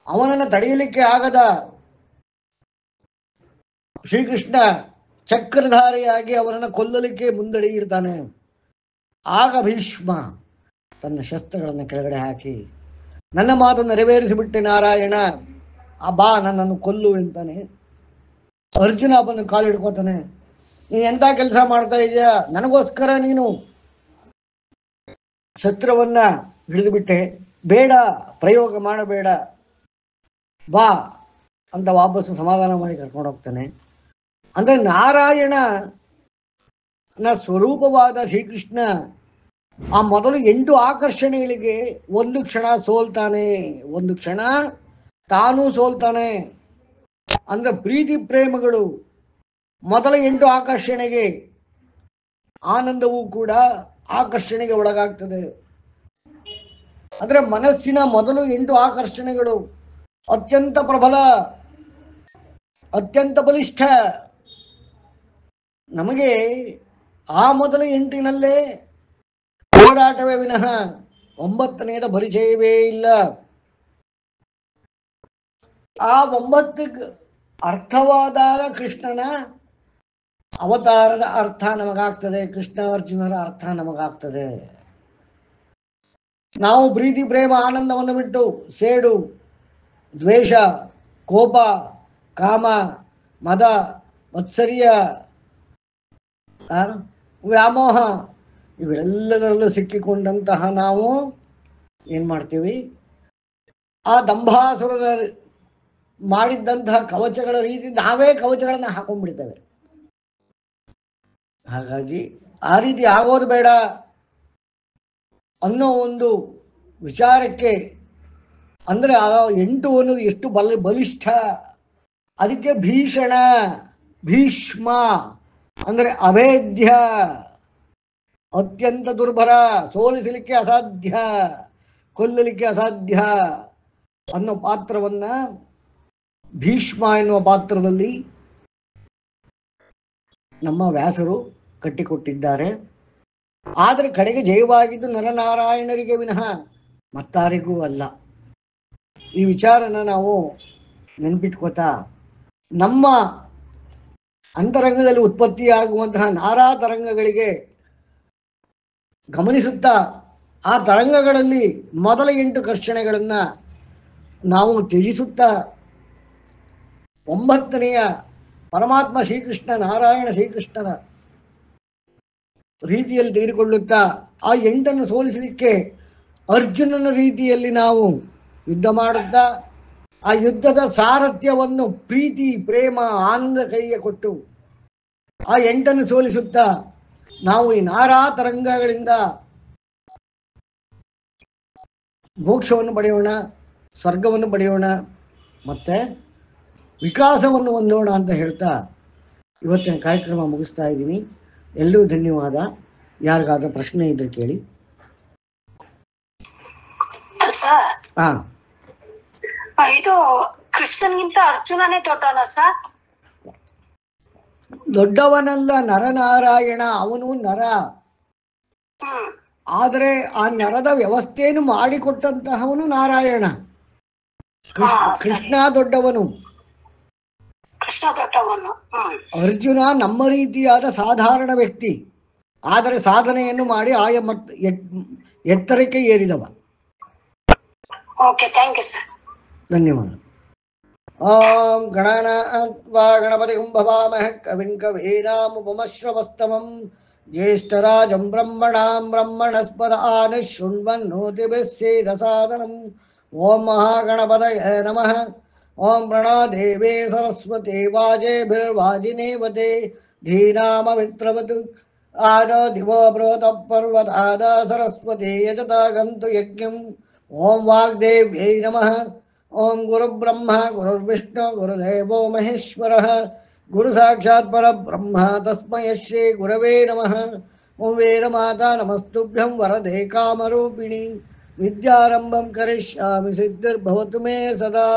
S1: ಅವನನ್ನು ತಡೆಯಲಿಕ್ಕೆ ಆಗದ ಶ್ರೀಕೃಷ್ಣ ಚಕ್ರಧಾರಿಯಾಗಿ ಅವನನ್ನು ಕೊಲ್ಲಲಿಕ್ಕೆ ಮುಂದಡಿಯಿಡ್ತಾನೆ. ಆಗ ಭೀಷ್ಮ ತನ್ನ ಶಸ್ತ್ರಗಳನ್ನು ಕೆಳಗಡೆ ಹಾಕಿ, ನನ್ನ ಮಾತನ್ನು ನೆರವೇರಿಸಿಬಿಟ್ಟೆ ನಾರಾಯಣ, ಬಾ ನನ್ನನ್ನು ಕೊಲ್ಲು ಅಂತಾನೆ. ಅರ್ಜುನ ಅವನು ಕಾಲು ಹಿಡ್ಕೋತಾನೆ, ನೀನು ಎಂಥ ಕೆಲಸ ಮಾಡ್ತಾ ಇದೆಯಾ, ನನಗೋಸ್ಕರ ನೀನು ಶಸ್ತ್ರವನ್ನ ಹಿಡಿದು ಬಿಟ್ಟೆ, ಬೇಡ ಪ್ರಯೋಗ ಮಾಡಬೇಡ, ಬಾ ಅಂತ ವಾಪಸ್ಸು ಸಮಾಧಾನ ಮಾಡಿ ಕರ್ಕೊಂಡು ಹೋಗ್ತಾನೆ. ಅಂದ್ರೆ ನಾರಾಯಣ ಸ್ವರೂಪವಾದ ಶ್ರೀಕೃಷ್ಣ ಆ ಮೊದಲು 8 ಆಕರ್ಷಣೆಗಳಿಗೆ ಒಂದು ಕ್ಷಣ ಸೋಲ್ತಾನೆ, ಒಂದು ಕ್ಷಣ ತಾನೂ ಸೋಲ್ತಾನೆ. ಅಂದ್ರೆ ಪ್ರೀತಿ ಪ್ರೇಮಗಳು ಮೊದಲ 8 ಆಕರ್ಷಣೆಗೆ, ಆನಂದವೂ ಕೂಡ ಆಕರ್ಷಣೆಗೆ ಒಳಗಾಗ್ತದೆ. ಅಂದ್ರೆ ಮನಸ್ಸಿನ ಮೊದಲು 8 ಆಕರ್ಷಣೆಗಳು ಅತ್ಯಂತ ಪ್ರಬಲ, ಅತ್ಯಂತ ಬಲಿಷ್ಠ. ನಮಗೆ ಆ ಮೊದಲ 8ನಲ್ಲೇ ಹೋರಾಟವೇ ವಿನಃ 9ನೇದ ಪರಿಚಯವೇ ಇಲ್ಲ. ಆ 9 ಅರ್ಥವಾದಾಗ ಕೃಷ್ಣನ ಅವತಾರದ ಅರ್ಥ ನಮಗಾಗ್ತದೆ, ಕೃಷ್ಣ ಅರ್ಜುನರ ಅರ್ಥ ನಮಗಾಗ್ತದೆ. ನಾವು ಪ್ರೀತಿ ಪ್ರೇಮ ಆನಂದವನ್ನು ಬಿಟ್ಟು ಸೇಡು, ದ್ವೇಷ, ಕೋಪ, ಕಾಮ, ಮದ, ಮತ್ಸರ್ಯ, ವ್ಯಾಮೋಹ ಇವೆಲ್ಲದರಲ್ಲೂ ಸಿಕ್ಕಿಕೊಂಡಂತಹ ನಾವು ಏನ್ ಮಾಡ್ತೀವಿ, ಆ ದಂಭಾಸುರದ ಮಾಡಿದ್ದಂತಹ ಕವಚಗಳ ರೀತಿ ನಾವೇ ಕವಚಗಳನ್ನು ಹಾಕೊಂಡ್ಬಿಡ್ತೇವೆ. ಹಾಗಾಗಿ ಆ ರೀತಿ ಆಗೋದು ಬೇಡ ಅನ್ನೋ ಒಂದು ವಿಚಾರಕ್ಕೆ, ಅಂದ್ರೆ ಆ 8 ಅನ್ನೋದು ಎಷ್ಟು ಬಲಿಷ್ಠ, ಅದಕ್ಕೆ ಭೀಷಣ, ಭೀಷ್ಮ ಅಂದ್ರೆ ಅಭೇದ್ಯ, ಅತ್ಯಂತ ದುರ್ಭರ, ಸೋಲಿಸಲಿಕ್ಕೆ ಅಸಾಧ್ಯ, ಕೊಲ್ಲಲಿಕ್ಕೆ ಅಸಾಧ್ಯ ಅನ್ನೋ ಪಾತ್ರವನ್ನ ಭೀಷ್ಮ ಎನ್ನುವ ಪಾತ್ರದಲ್ಲಿ ನಮ್ಮ ವ್ಯಾಸರು ಕಟ್ಟಿಕೊಟ್ಟಿದ್ದಾರೆ. ಆದರೆ ಕಡೆಗೆ ಜಯವಾಗಿದ್ದು ನರನಾರಾಯಣರಿಗೆ ವಿನಃ ಮತ್ತಾರಿಗೂ ಅಲ್ಲ. ಈ ವಿಚಾರನ ನಾವು ನೆನ್ಪಿಟ್ಕೋತಾ ನಮ್ಮ ಅಂತರಂಗದಲ್ಲಿ ಉತ್ಪತ್ತಿಯಾಗುವಂತಹ ನಾನಾ ತರಂಗಗಳಿಗೆ ಗಮನಿಸುತ್ತಾ ಆ ತರಂಗಗಳಲ್ಲಿ ಮೊದಲ 8 ಘರ್ಷಣೆಗಳನ್ನು ನಾವು ತ್ಯಜಿಸುತ್ತಾ 9ನೆಯ ಪರಮಾತ್ಮ ಶ್ರೀಕೃಷ್ಣ ನಾರಾಯಣ ಶ್ರೀಕೃಷ್ಣನ ರೀತಿಯಲ್ಲಿ ತೆಗೆದುಕೊಳ್ಳುತ್ತಾ ಆ 8 ಸೋಲಿಸಲಿಕ್ಕೆ ಅರ್ಜುನನ ರೀತಿಯಲ್ಲಿ ನಾವು ಯುದ್ಧ ಮಾಡುತ್ತಾ ಆ ಯುದ್ಧದ ಸಾರಥ್ಯವನ್ನು ಪ್ರೀತಿ ಪ್ರೇಮ ಆನಂದ ಕೈಗೆ ಕೊಟ್ಟು ಆ 8 ಸೋಲಿಸುತ್ತಾ ನಾವು ಈ ನಾನಾ ತರಂಗಗಳಿಂದ ಮೋಕ್ಷವನ್ನು ಪಡೆಯೋಣ, ಸ್ವರ್ಗವನ್ನು ಪಡೆಯೋಣ, ಮತ್ತೆ ವಿಕಾಸವನ್ನು ಹೊಂದೋಣ ಅಂತ ಹೇಳ್ತಾ ಇವತ್ತಿನ ಕಾರ್ಯಕ್ರಮ ಮುಗಿಸ್ತಾ ಇದ್ದೀನಿ. ಎಲ್ಲರೂ ಧನ್ಯವಾದ. ಯಾರಿಗಾದ್ರೂ ಪ್ರಶ್ನೆ ಇದ್ರೆ ಕೇಳಿ.
S2: ಸರ್
S1: ಹಾ,
S2: ಇದು ಕೃಷ್ಣನ್ಗಿಂತ ಅರ್ಜುನನೇ ದೊಡ್ಡವನ ಸರ್?
S1: ದೊಡ್ಡವನಲ್ಲ ನರನಾರಾಯಣ, ಅವನು ನರ.
S2: ಹ್ಮ್
S1: ಆದರೆ ಆ ನರದ ವ್ಯವಸ್ಥೆಯನ್ನು ಮಾಡಿಕೊಟ್ಟಂತಹವನು ನಾರಾಯಣ. ಕೃಷ್ಣ ದೊಡ್ಡವನು,
S2: ಕೃಷ್ಣ ದೊಡ್ಡವನು.
S1: ಅರ್ಜುನ ನಮ್ಮ ರೀತಿಯಾದ ಸಾಧಾರಣ ವ್ಯಕ್ತಿ, ಆದರೆ ಸಾಧನೆಯನ್ನು ಮಾಡಿ ಆಯ ಎತ್ತರಕ್ಕೆ ಏರಿದವ.
S2: Okay, thank you sir.
S1: ಧನ್ಯವಾದ. ಓಂ ಗಣನಾತ್ವಾ ಗಣಪತಿಂ ಭವಾಮಹ ಕವಿಂ ಕವೀನಾಮುಪಮಶ್ರವಸ್ತಮಂ ಜ್ಯೇಷ್ಠರಾಜಂ ಬ್ರಹ್ಮಣಾಂ ಬ್ರಹ್ಮಣಸ್ಪದಾನ ಶೃಣ್ವನ್ನೋತಿಭಿಃ ಸೇದಸಾದನಂ. ಓಂ ಮಹಾಗಣಪತಯೇ ನಮಃ. ಓಂ ಪ್ರಣಾದೇವೇ ಸರಸ್ವತಿ ವಾಜೇಭಿರ್ವಾಜಿನೇವತೆ ಧೀನಾಮಮಿತ್ರವತು ಆದೋ ದಿವೋ ಬೃಹತಃ ಪರ್ವತಾದ ಸರಸ್ವತಿ ಯಜತಾ ಗಂತು ಯಜ್ಞಂ. ಓಂ ವಾಗ್ದೇವ್ಯೈ ನಮಃ. ಓಂ ಗುರುಬ್ರಹ್ಮ ಗುರುರ್ವಿಷ್ಣು ಗುರುದೇವೋ ಮಹೇಶ್ವರಃ ಗುರು ಸಾಕ್ಷಾತ್ ಪರಬ್ರಹ್ಮ ತಸ್ಮೈ ಶ್ರೀ ಗುರವೇ ನಮಃ. ಓಂ ವೇದಮಾತಾ ನಮಸ್ತುಭ್ಯಂ ವರದೆ ಕಾಮರೂಪಿಣಿ ವಿದ್ಯಾರಂಭಂ ಕರಿಷ್ಯಾಮಿ ಸಿದ್ಧಿರ್ಭವತು ಮೇ ಸದಾ.